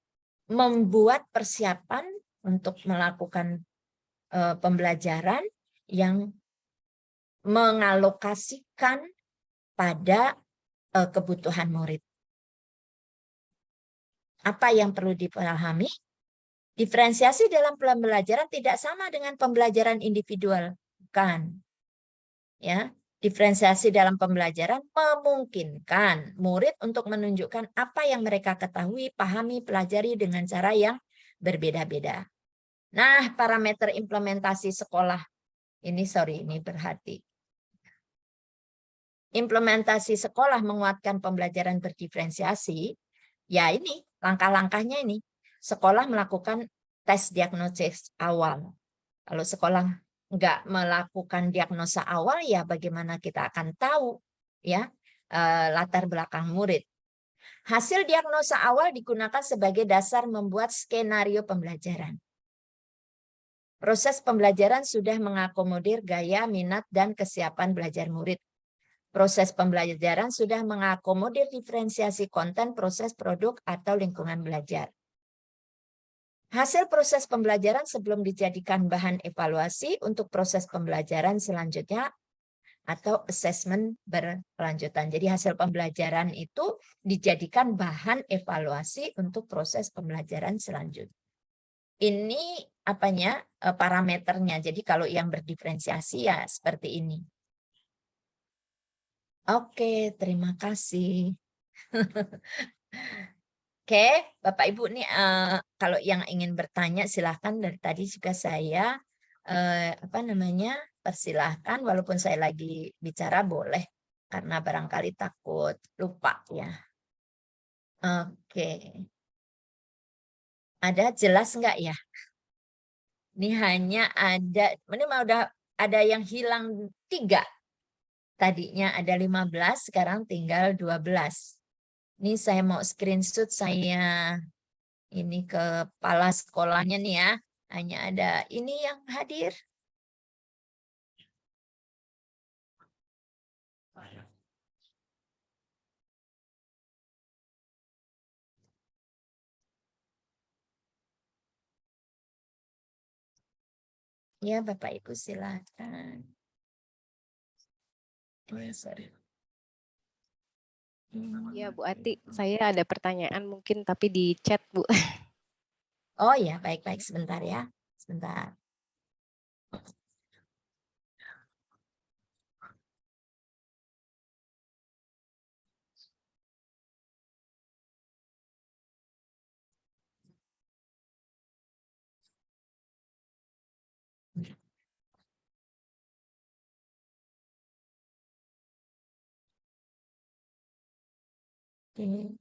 membuat persiapan untuk melakukan pembelajaran yang mengalokasikan pada kebutuhan murid. Apa yang perlu dipahami? Diferensiasi dalam pembelajaran tidak sama dengan pembelajaran individual, bukan. Ya, diferensiasi dalam pembelajaran memungkinkan murid untuk menunjukkan apa yang mereka ketahui, pahami, pelajari dengan cara yang berbeda-beda. Nah, parameter implementasi sekolah ini berhati. Implementasi sekolah menguatkan pembelajaran berdiferensiasi, ya ini langkah-langkahnya ini. Sekolah melakukan tes diagnosis awal. Kalau sekolah nggak melakukan diagnosa awal, ya bagaimana kita akan tahu ya latar belakang murid. Hasil diagnosa awal digunakan sebagai dasar membuat skenario pembelajaran. Proses pembelajaran sudah mengakomodir gaya, minat, dan kesiapan belajar murid. Proses pembelajaran sudah mengakomodir diferensiasi konten, proses, produk, atau lingkungan belajar. Hasil proses pembelajaran sebelum dijadikan bahan evaluasi untuk proses pembelajaran selanjutnya atau asesmen berkelanjutan. Jadi hasil pembelajaran itu dijadikan bahan evaluasi untuk proses pembelajaran selanjutnya. Ini parameternya. Jadi kalau yang berdiferensiasi ya seperti ini. Oke, terima kasih. Oke, Bapak Ibu nih kalau yang ingin bertanya silahkan, dari tadi juga saya persilahkan, walaupun saya lagi bicara boleh karena barangkali takut lupa ya. Oke. Ada jelas enggak ya? Ini hanya ini udah ada yang hilang 3. Tadinya ada 15, sekarang tinggal 12. Ini saya mau screenshot, saya ini ke kepala sekolahnya nih ya. Hanya ada ini yang hadir. Ya, Bapak Ibu silakan. Sorry. Ya, Bu Ati, saya ada pertanyaan mungkin tapi di chat, Bu. Oh ya, baik-baik, sebentar ya. Sebentar. Oke.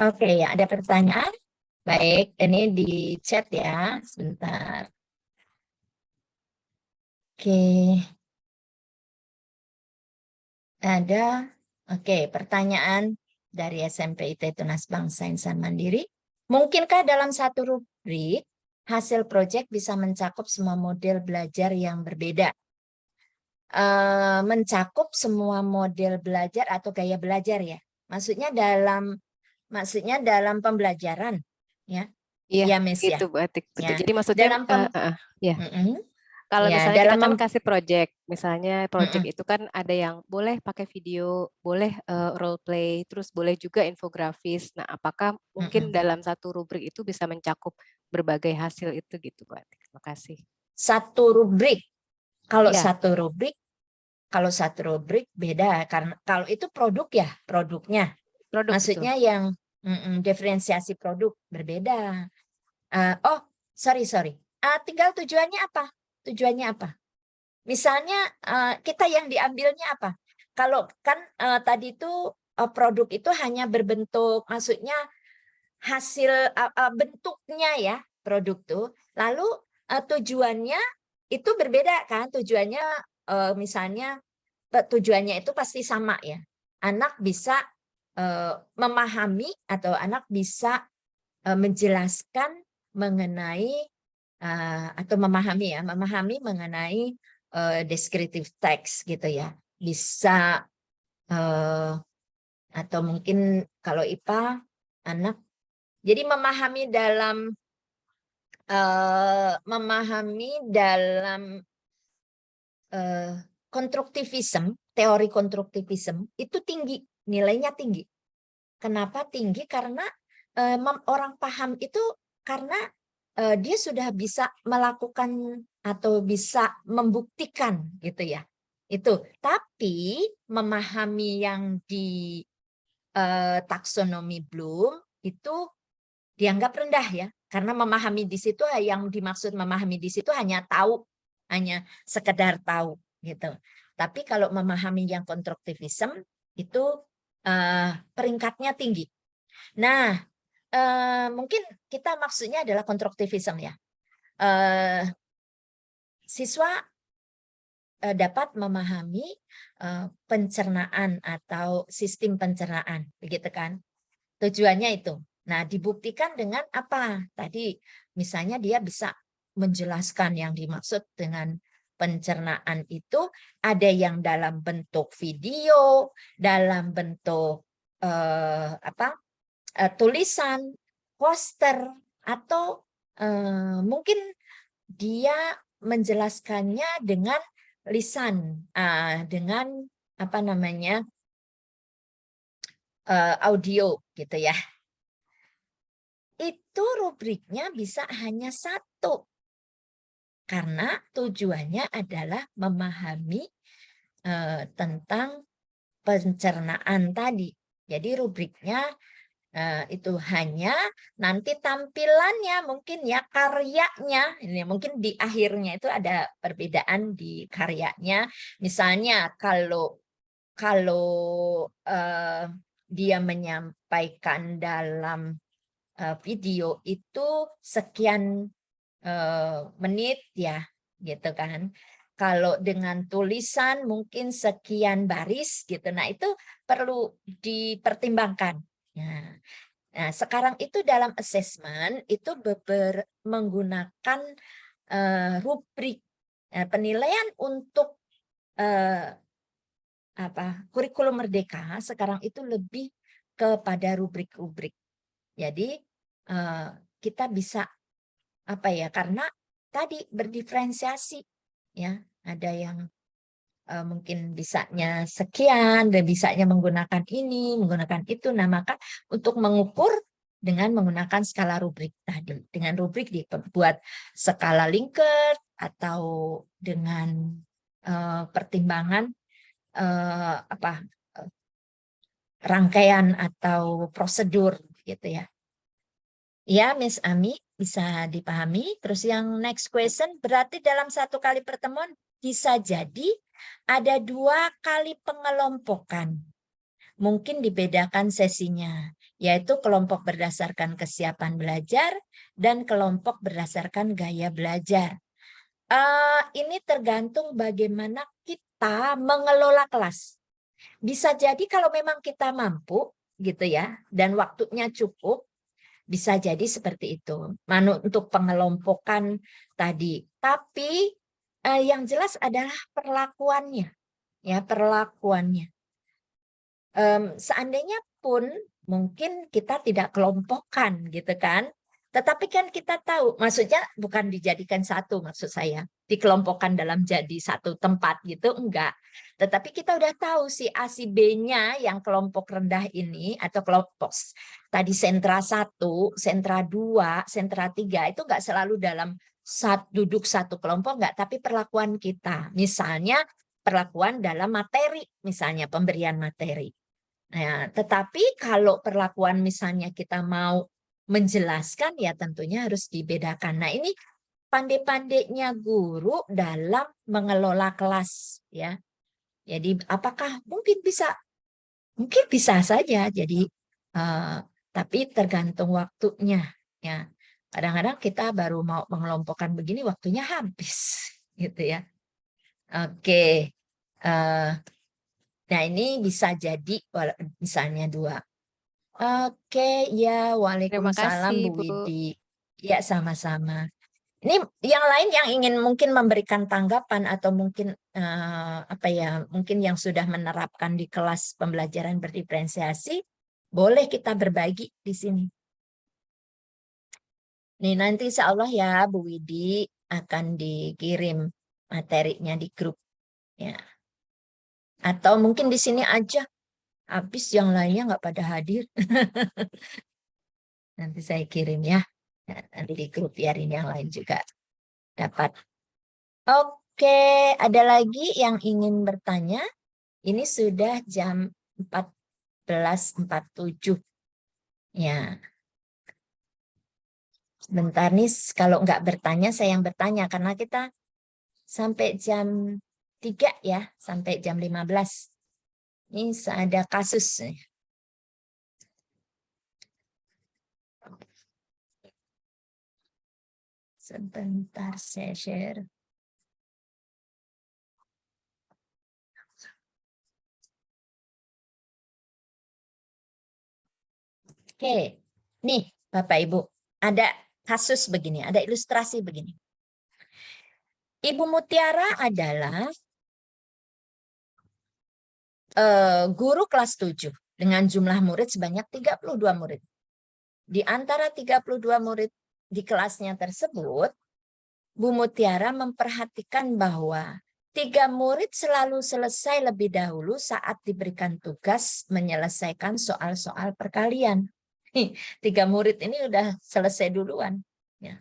Oke, ya, ada pertanyaan? Baik, ini di chat ya, sebentar. Oke, ada. Oke, pertanyaan dari SMP IT Tunas Bangsa Insan Mandiri. Mungkinkah dalam satu rubrik hasil proyek bisa mencakup semua model belajar yang berbeda? Mencakup semua model belajar atau gaya belajar ya? Maksudnya dalam pembelajaran, ya, Iya, ya, Miss ya. gitu Bu Ati. Betul. Ya, Jadi maksudnya, dalam pem, ya. Mm-mm. Kalau Ya, misalnya kita dalam kan kasih project, misalnya project Mm-mm. itu kan ada yang boleh pakai video, boleh role play, terus boleh juga infografis. Nah, apakah mungkin Mm-mm. dalam satu rubrik itu bisa mencakup berbagai hasil itu gitu, Bu Ati? Terima kasih. Satu rubrik. Kalau Iya, satu rubrik beda karena kalau itu produk ya, produknya. produk betul. Maksudnya yang diferensiasi produk berbeda. Oh, sorry. Tinggal tujuannya apa? Tujuannya apa? Misalnya kita yang diambilnya apa? Kalau kan tadi itu produk itu hanya berbentuk, maksudnya hasil bentuknya ya produk tuh. Lalu tujuannya itu berbeda kan? Tujuannya misalnya tujuannya itu pasti sama ya. Anak bisa memahami atau anak bisa menjelaskan mengenai atau memahami mengenai descriptive text gitu ya. Bisa atau mungkin kalau IPA anak jadi memahami dalam konstruktivisme, teori konstruktivisme itu tinggi, nilainya tinggi. Kenapa tinggi? Karena orang paham itu karena dia sudah bisa melakukan atau bisa membuktikan gitu ya. Itu. Tapi memahami yang di taksonomi Bloom itu dianggap rendah ya. Karena memahami di situ yang dimaksud memahami di situ hanya tahu, hanya sekedar tahu gitu. Tapi kalau memahami yang konstruktivisme itu peringkatnya tinggi. Nah, mungkin kita maksudnya adalah konstruktivisme ya. Siswa dapat memahami pencernaan atau sistem pencernaan, begitu kan? Tujuannya itu. Nah, dibuktikan dengan apa? Tadi misalnya dia bisa menjelaskan yang dimaksud dengan pencernaan itu ada yang dalam bentuk video, dalam bentuk tulisan, poster, atau mungkin dia menjelaskannya dengan lisan, dengan apa namanya audio gitu ya. Itu rubriknya bisa hanya satu. Karena tujuannya adalah memahami tentang pencernaan tadi. Jadi rubriknya itu hanya nanti tampilannya mungkin ya karyanya. Ini mungkin di akhirnya itu ada perbedaan di karyanya. Misalnya kalau dia menyampaikan dalam video itu sekian menit ya, gitu kan. Kalau dengan tulisan mungkin sekian baris gitu. Nah, itu perlu dipertimbangkan. Nah, sekarang itu dalam assessment itu menggunakan rubrik penilaian untuk kurikulum merdeka sekarang itu lebih kepada rubrik-rubrik. Jadi kita bisa karena tadi berdiferensiasi ya, ada yang mungkin bisanya sekian dan bisanya menggunakan ini, menggunakan itu. Nah, maka untuk mengukur dengan menggunakan skala rubrik tadi. Dengan rubrik dibuat skala Likert atau dengan pertimbangan rangkaian atau prosedur gitu ya. Ya, Miss Ami, bisa dipahami. Terus yang next question, berarti dalam satu kali pertemuan bisa jadi ada 2 kali pengelompokan. Mungkin dibedakan sesinya, yaitu kelompok berdasarkan kesiapan belajar dan kelompok berdasarkan gaya belajar. Ini tergantung bagaimana kita mengelola kelas. Bisa jadi kalau memang kita mampu gitu ya, dan waktunya cukup, bisa jadi seperti itu. Untuk pengelompokan tadi. Tapi yang jelas adalah perlakuannya. Ya, perlakuannya. Seandainya pun mungkin kita tidak kelompokkan gitu kan. Tetapi kan kita tahu, maksudnya bukan dijadikan satu, maksud saya. Dikelompokkan dalam jadi satu tempat gitu, enggak. Tetapi kita udah tahu si A, si B-nya yang kelompok rendah ini, atau kelompok tadi sentra 1, sentra 2, sentra 3, itu enggak selalu dalam duduk satu kelompok, enggak. Tapi perlakuan kita, misalnya perlakuan dalam materi, misalnya pemberian materi. Nah, tetapi kalau perlakuan misalnya kita mau menjelaskan ya tentunya harus dibedakan. Nah, ini pandai-pandainya guru dalam mengelola kelas ya. Jadi apakah mungkin bisa saja jadi tapi tergantung waktunya ya. Kadang-kadang kita baru mau mengelompokkan begini waktunya habis gitu ya. Oke. Nah, ini bisa jadi misalnya 2. Oke, ya, Terima waalaikumsalam kasih, Bu Bu. Widi. Ya, sama-sama. Ini yang lain yang ingin mungkin memberikan tanggapan atau mungkin mungkin yang sudah menerapkan di kelas pembelajaran berdiferensiasi, boleh kita berbagi di sini. Nih, nanti insya Allah ya Bu Widi akan dikirim materinya di grup. Ya. Atau mungkin di sini aja. Habis yang lainnya nggak pada hadir. Nanti saya kirim ya. Nanti di grup biarin yang lain juga dapat. Oke, ada lagi yang ingin bertanya? Ini sudah jam 14.47. Ya. Sebentar nih, kalau nggak bertanya, saya yang bertanya. Karena kita sampai jam 3 ya, sampai jam 15. Ini ada kasus. Sebentar saya share. Oke, nih Bapak Ibu, ada kasus begini, ada ilustrasi begini. Ibu Mutiara adalah guru kelas 7 dengan jumlah murid sebanyak 32 murid. Di antara 32 murid di kelasnya tersebut, Bu Mutiara memperhatikan bahwa 3 murid selalu selesai lebih dahulu saat diberikan tugas menyelesaikan soal-soal perkalian. 3 murid ini udah selesai duluan. Ya.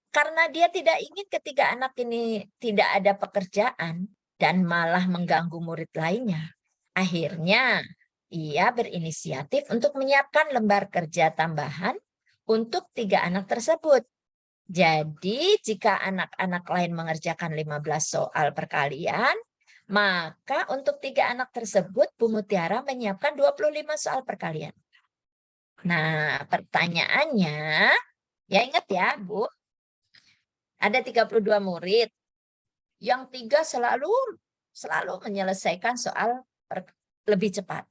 Karena dia tidak ingin ketiga anak ini tidak ada pekerjaan dan malah mengganggu murid lainnya. Akhirnya ia berinisiatif untuk menyiapkan lembar kerja tambahan untuk 3 anak tersebut. Jadi jika anak-anak lain mengerjakan 15 soal perkalian, maka untuk 3 anak tersebut Bu Mutiara menyiapkan 25 soal perkalian. Nah, pertanyaannya, ya ingat ya, Bu, ada 32 murid. Yang 3 selalu menyelesaikan soal lebih cepat.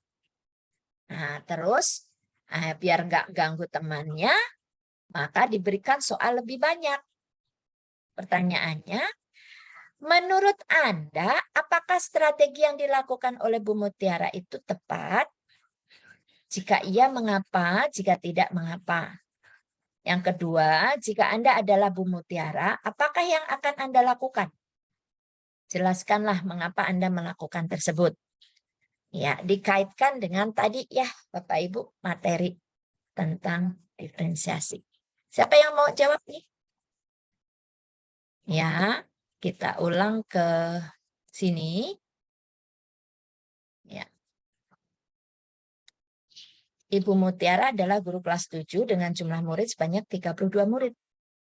Nah, terus biar nggak ganggu temannya, maka diberikan soal lebih banyak. Pertanyaannya, menurut Anda, apakah strategi yang dilakukan oleh Bu Mutiara itu tepat? Jika iya, mengapa? Jika tidak, mengapa? Yang kedua, jika Anda adalah Bu Mutiara, apakah yang akan Anda lakukan? Jelaskanlah mengapa Anda melakukan tersebut. Ya, dikaitkan dengan tadi ya, Bapak Ibu, materi tentang diferensiasi. Siapa yang mau jawab nih? Ya, kita ulang ke sini. Ya. Ibu Mutiara adalah guru kelas 7 dengan jumlah murid sebanyak 32 murid.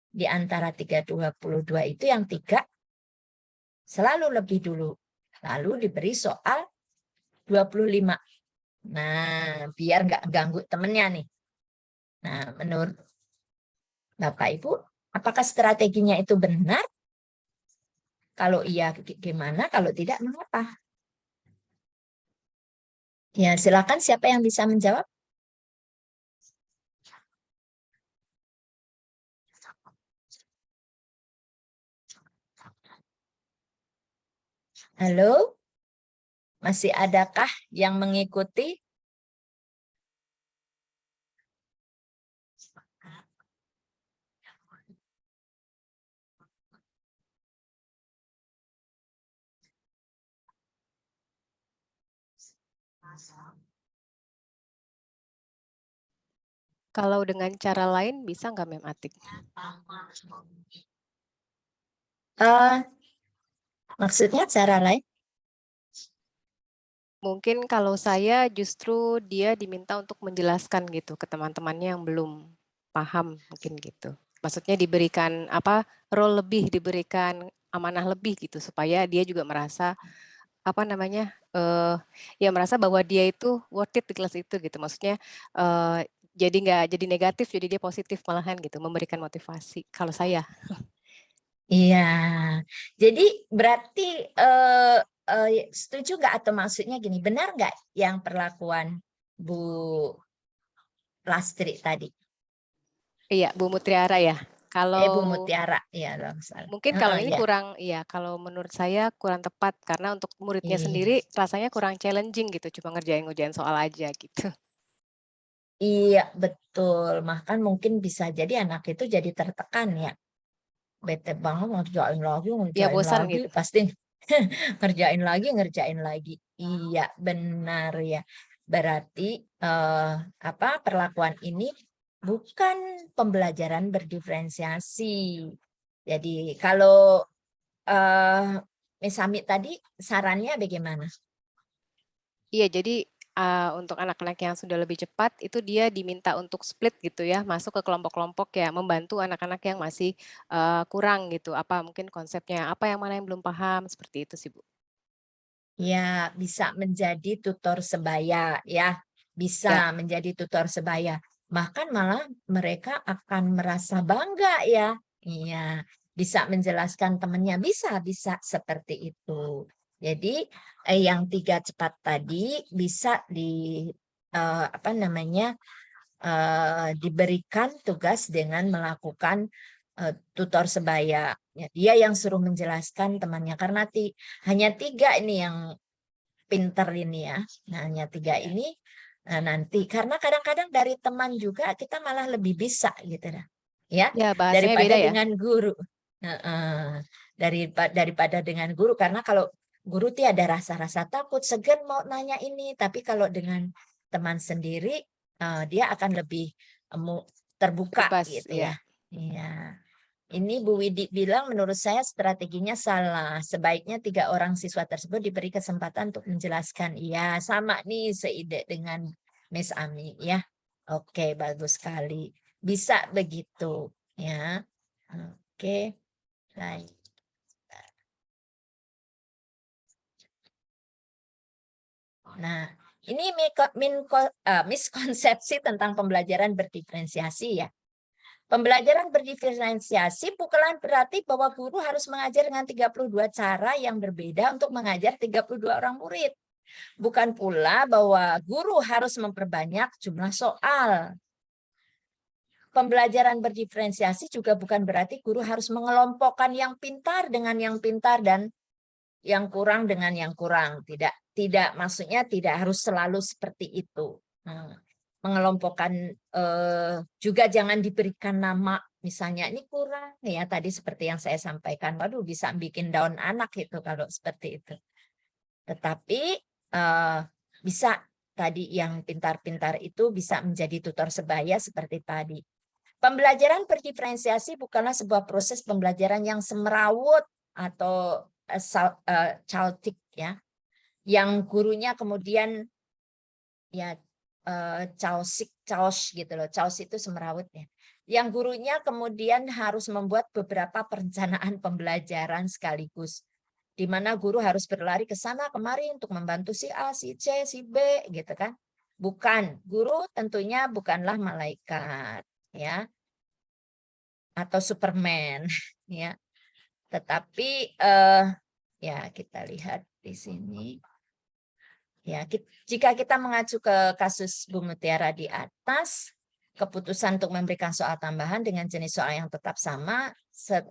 Di antara 322 itu yang 3 selalu lebih dulu. Lalu diberi soal 25. Nah, biar nggak ganggu temennya nih. Nah, menurut Bapak Ibu, apakah strateginya itu benar? Kalau iya, gimana? Kalau tidak, mengapa? Ya, silakan siapa yang bisa menjawab? Halo? Masih adakah yang mengikuti? Kalau dengan cara lain bisa nggak Mem Atik? Maksudnya cara lain? Mungkin kalau saya justru dia diminta untuk menjelaskan gitu ke teman-temannya yang belum paham mungkin gitu. Maksudnya diberikan role lebih, diberikan amanah lebih gitu supaya dia juga merasa ya merasa bahwa dia itu worth it di kelas itu gitu. Maksudnya jadi nggak jadi negatif, jadi dia positif malahan gitu, memberikan motivasi. Kalau saya. Iya. Jadi berarti setuju nggak atau maksudnya gini, benar nggak yang perlakuan Bu Lastri tadi? Iya, Bu Mutiara ya. Kalau Bu Mutiara, ya salah. mungkin kalau ini Ya. kalau menurut saya kurang tepat karena untuk muridnya Iya. sendiri rasanya kurang challenging gitu, cuma ngerjain soal aja gitu. Iya, betul. Bahkan mungkin bisa jadi anak itu jadi tertekan ya. Bete banget Ya ngerjain bosan lagi, gitu. pasti ngerjain lagi. Iya, benar ya. Berarti perlakuan ini bukan pembelajaran berdiferensiasi. Jadi kalau Miss Ami tadi sarannya bagaimana? Iya, jadi untuk anak-anak yang sudah lebih cepat itu dia diminta untuk split gitu ya, masuk ke kelompok-kelompok ya, membantu anak-anak yang masih kurang gitu. Apa mungkin konsepnya, apa yang mana yang belum paham, seperti itu sih Bu. Ya, bisa menjadi tutor sebaya ya, Ya, bisa menjadi tutor sebaya. Bahkan malah mereka akan merasa bangga ya. Iya, bisa menjelaskan temannya, bisa seperti itu. Jadi yang 3 cepat tadi bisa diberikan tugas dengan melakukan tutor sebaya. Ya, dia yang suruh menjelaskan temannya karena hanya 3 ini yang pinter ini ya. Nah, hanya 3 ini nanti karena kadang-kadang dari teman juga kita malah lebih bisa gitu dah. Ya, ya bahasanya daripada beda ya. dengan guru. Daripada dengan guru karena kalau guru tuh ada rasa-rasa takut, segan mau nanya ini, tapi kalau dengan teman sendiri dia akan lebih terbuka Bebas, gitu ya. ya. Iya. Ini Bu Widi bilang menurut saya strateginya salah. Sebaiknya 3 orang siswa tersebut diberi kesempatan untuk menjelaskan. Iya, sama nih seide dengan Miss Ami ya. Oke, bagus sekali. Bisa begitu ya. Oke. Baik. Nah, Ini miskonsepsi tentang pembelajaran berdiferensiasi ya. Pembelajaran berdiferensiasi bukanlah berarti bahwa guru harus mengajar dengan 32 cara yang berbeda untuk mengajar 32 orang murid. Bukan pula bahwa guru harus memperbanyak jumlah soal. Pembelajaran berdiferensiasi juga bukan berarti guru harus mengelompokkan yang pintar dengan yang pintar dan yang kurang dengan yang kurang. Tidak, maksudnya tidak harus selalu seperti itu. Mengelompokkan juga jangan diberikan nama, misalnya ini kurang ya, tadi seperti yang saya sampaikan. Waduh, bisa bikin down anak itu kalau seperti itu. Tetapi bisa tadi yang pintar-pintar itu bisa menjadi tutor sebaya seperti tadi. Pembelajaran berdiferensiasi bukanlah sebuah proses pembelajaran yang semerawut atau chaotic ya, yang gurunya kemudian ya chaos gitu loh. Chaos itu semerawut ya. Yang gurunya kemudian harus membuat beberapa perencanaan pembelajaran sekaligus, di mana guru harus berlari ke sana kemari untuk membantu si A, si C, si B gitu kan. Bukan, guru tentunya bukanlah malaikat ya, atau Superman ya. Tetapi ya kita lihat di sini. Ya, jika kita mengacu ke kasus Bu Mutiara di atas, keputusan untuk memberikan soal tambahan dengan jenis soal yang tetap sama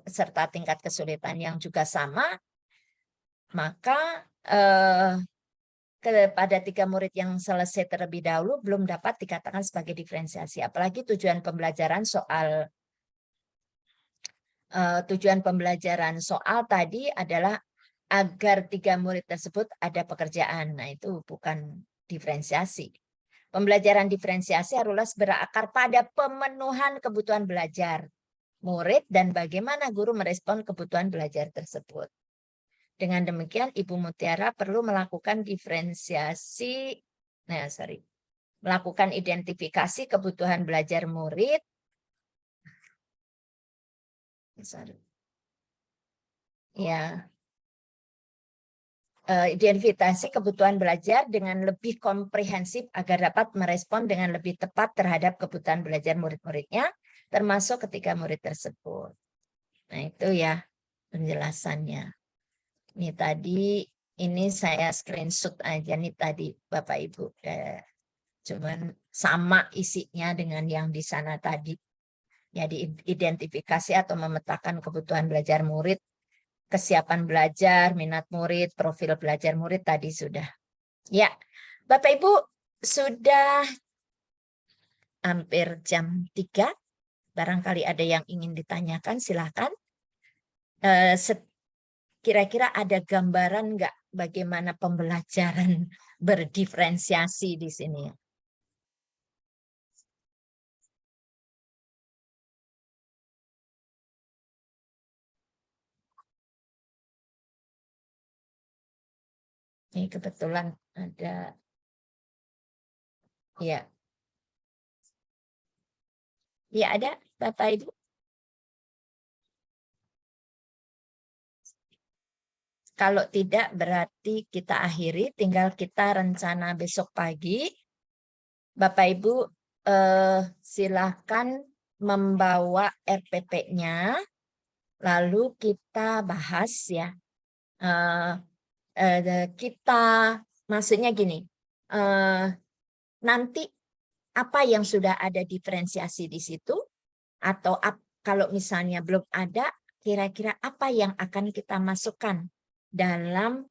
serta tingkat kesulitan yang juga sama, maka kepada 3 murid yang selesai terlebih dahulu belum dapat dikatakan sebagai diferensiasi. Apalagi tujuan pembelajaran soal tadi adalah agar 3 murid tersebut ada pekerjaan. Nah, itu bukan diferensiasi. Pembelajaran diferensiasi harus berakar pada pemenuhan kebutuhan belajar murid dan bagaimana guru merespon kebutuhan belajar tersebut. Dengan demikian, Ibu Mutiara perlu melakukan melakukan identifikasi kebutuhan belajar murid. Ya, identifikasi kebutuhan belajar dengan lebih komprehensif agar dapat merespon dengan lebih tepat terhadap kebutuhan belajar murid-muridnya, termasuk ketika murid tersebut. Nah, itu ya penjelasannya. Ini saya screenshot aja nih tadi Bapak Ibu. Cuman sama isinya dengan yang di sana tadi. Jadi identifikasi atau memetakan kebutuhan belajar murid, kesiapan belajar, minat murid, profil belajar murid tadi sudah. Ya, Bapak Ibu sudah hampir jam 3. Barangkali ada yang ingin ditanyakan, silakan. Kira-kira ada gambaran nggak bagaimana pembelajaran berdiferensiasi di sini? Ini kebetulan ada, ya, ya ada Bapak Ibu. Kalau tidak berarti kita akhiri, tinggal kita rencana besok pagi. Bapak Ibu silakan membawa RPP-nya, lalu kita bahas ya. Kita maksudnya gini, nanti apa yang sudah ada diferensiasi di situ, atau kalau misalnya belum ada, kira-kira apa yang akan kita masukkan dalam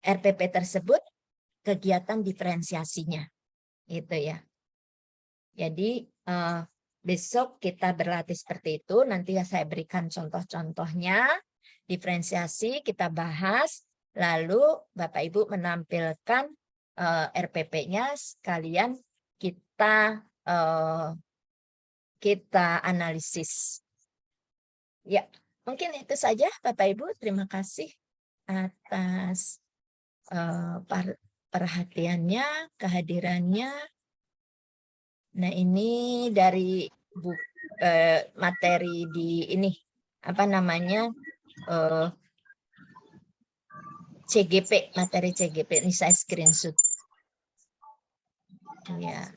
RPP tersebut, kegiatan diferensiasinya, gitu ya. Jadi besok kita berlatih seperti itu. Nanti saya berikan contoh-contohnya. Diferensiasi kita bahas, lalu Bapak Ibu menampilkan RPP-nya, sekalian kita analisis. Ya, mungkin itu saja Bapak Ibu. Terima kasih atas perhatiannya, kehadirannya. Nah, ini dari materi di ini, apa namanya, CGP, materi CGP. Ini saya screenshot. Ya.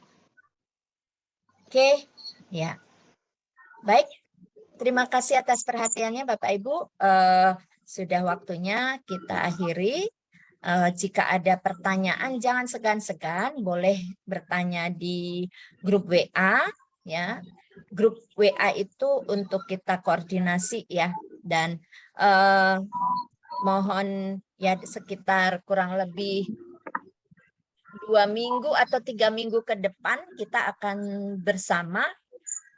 Oke, ya. Baik. Terima kasih atas perhatiannya Bapak Ibu. Sudah waktunya kita akhiri. Jika ada pertanyaan jangan segan-segan, boleh bertanya di grup WA ya. Grup WA itu untuk kita koordinasi ya, dan mohon ya sekitar kurang lebih 2 minggu atau 3 minggu ke depan kita akan bersama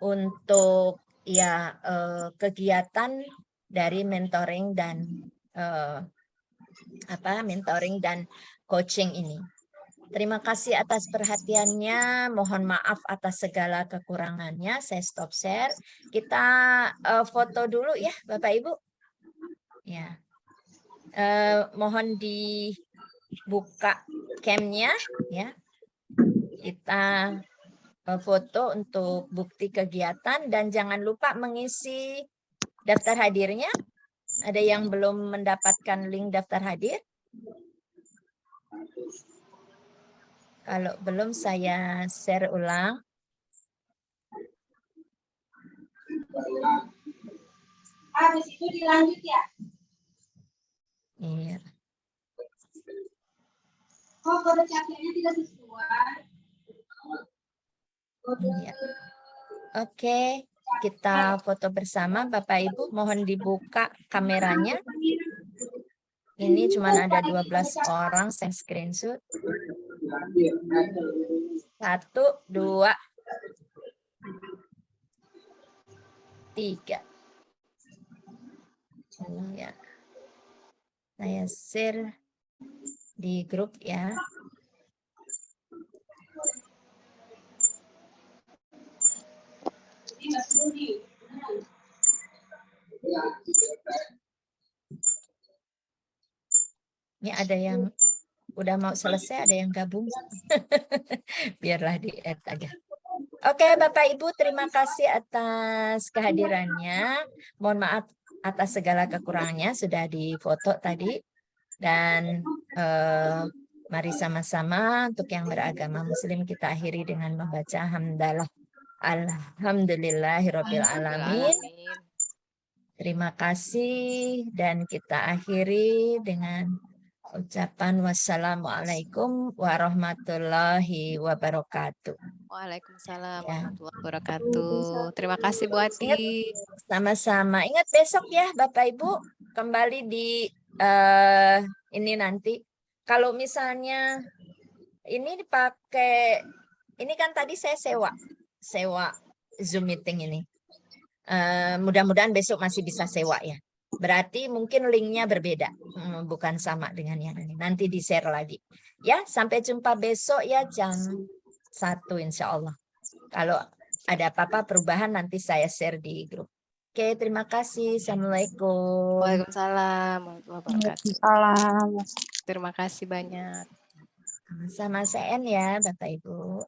untuk ya kegiatan dari mentoring dan mentoring dan coaching ini. Terima kasih atas perhatiannya. Mohon maaf atas segala kekurangannya. Saya stop share. Kita foto dulu ya, Bapak Ibu. Ya, mohon dibuka cam-nya ya. Kita foto untuk bukti kegiatan dan jangan lupa mengisi daftar hadirnya. Ada yang belum mendapatkan link daftar hadir? Kalau belum saya share ulang. Habis itu dilanjut ya? Iya. Oh, kode capnya tidak sesuai. Iya. Oke, kita foto bersama Bapak Ibu. Mohon dibuka kameranya. Ini cuma ada 12 orang, saya screenshot. 1, 2, 3. Ya. Saya share di grup ya. Ini ada yang udah mau selesai, ada yang gabung. Biarlah di-add aja. Oke, Bapak Ibu, terima kasih atas kehadirannya. Mohon maaf atas segala kekurangannya, sudah difoto tadi. Dan mari sama-sama untuk yang beragama Muslim kita akhiri dengan membaca hamdalah. Alhamdulillahirabbil alamin. Terima kasih dan kita akhiri dengan ucapan wassalamualaikum warahmatullahi wabarakatuh. Waalaikumsalam Ya. warahmatullahi wabarakatuh. Terima kasih Bu Ati. Sama-sama. Ingat besok ya Bapak Ibu kembali di ini nanti. Kalau misalnya ini dipakai, ini kan tadi saya sewa Zoom meeting ini. Mudah-mudahan besok masih bisa sewa ya. Berarti mungkin linknya berbeda, bukan sama dengan yang ini. Nanti di-share lagi. Ya, sampai jumpa besok ya jam 1 insya Allah. Kalau ada apa-apa perubahan nanti saya share di grup. Oke, terima kasih. Assalamualaikum. Waalaikumsalam warahmatullahi wabarakatuh. Salam. Terima kasih banyak. Sama CN ya, Bapak Ibu.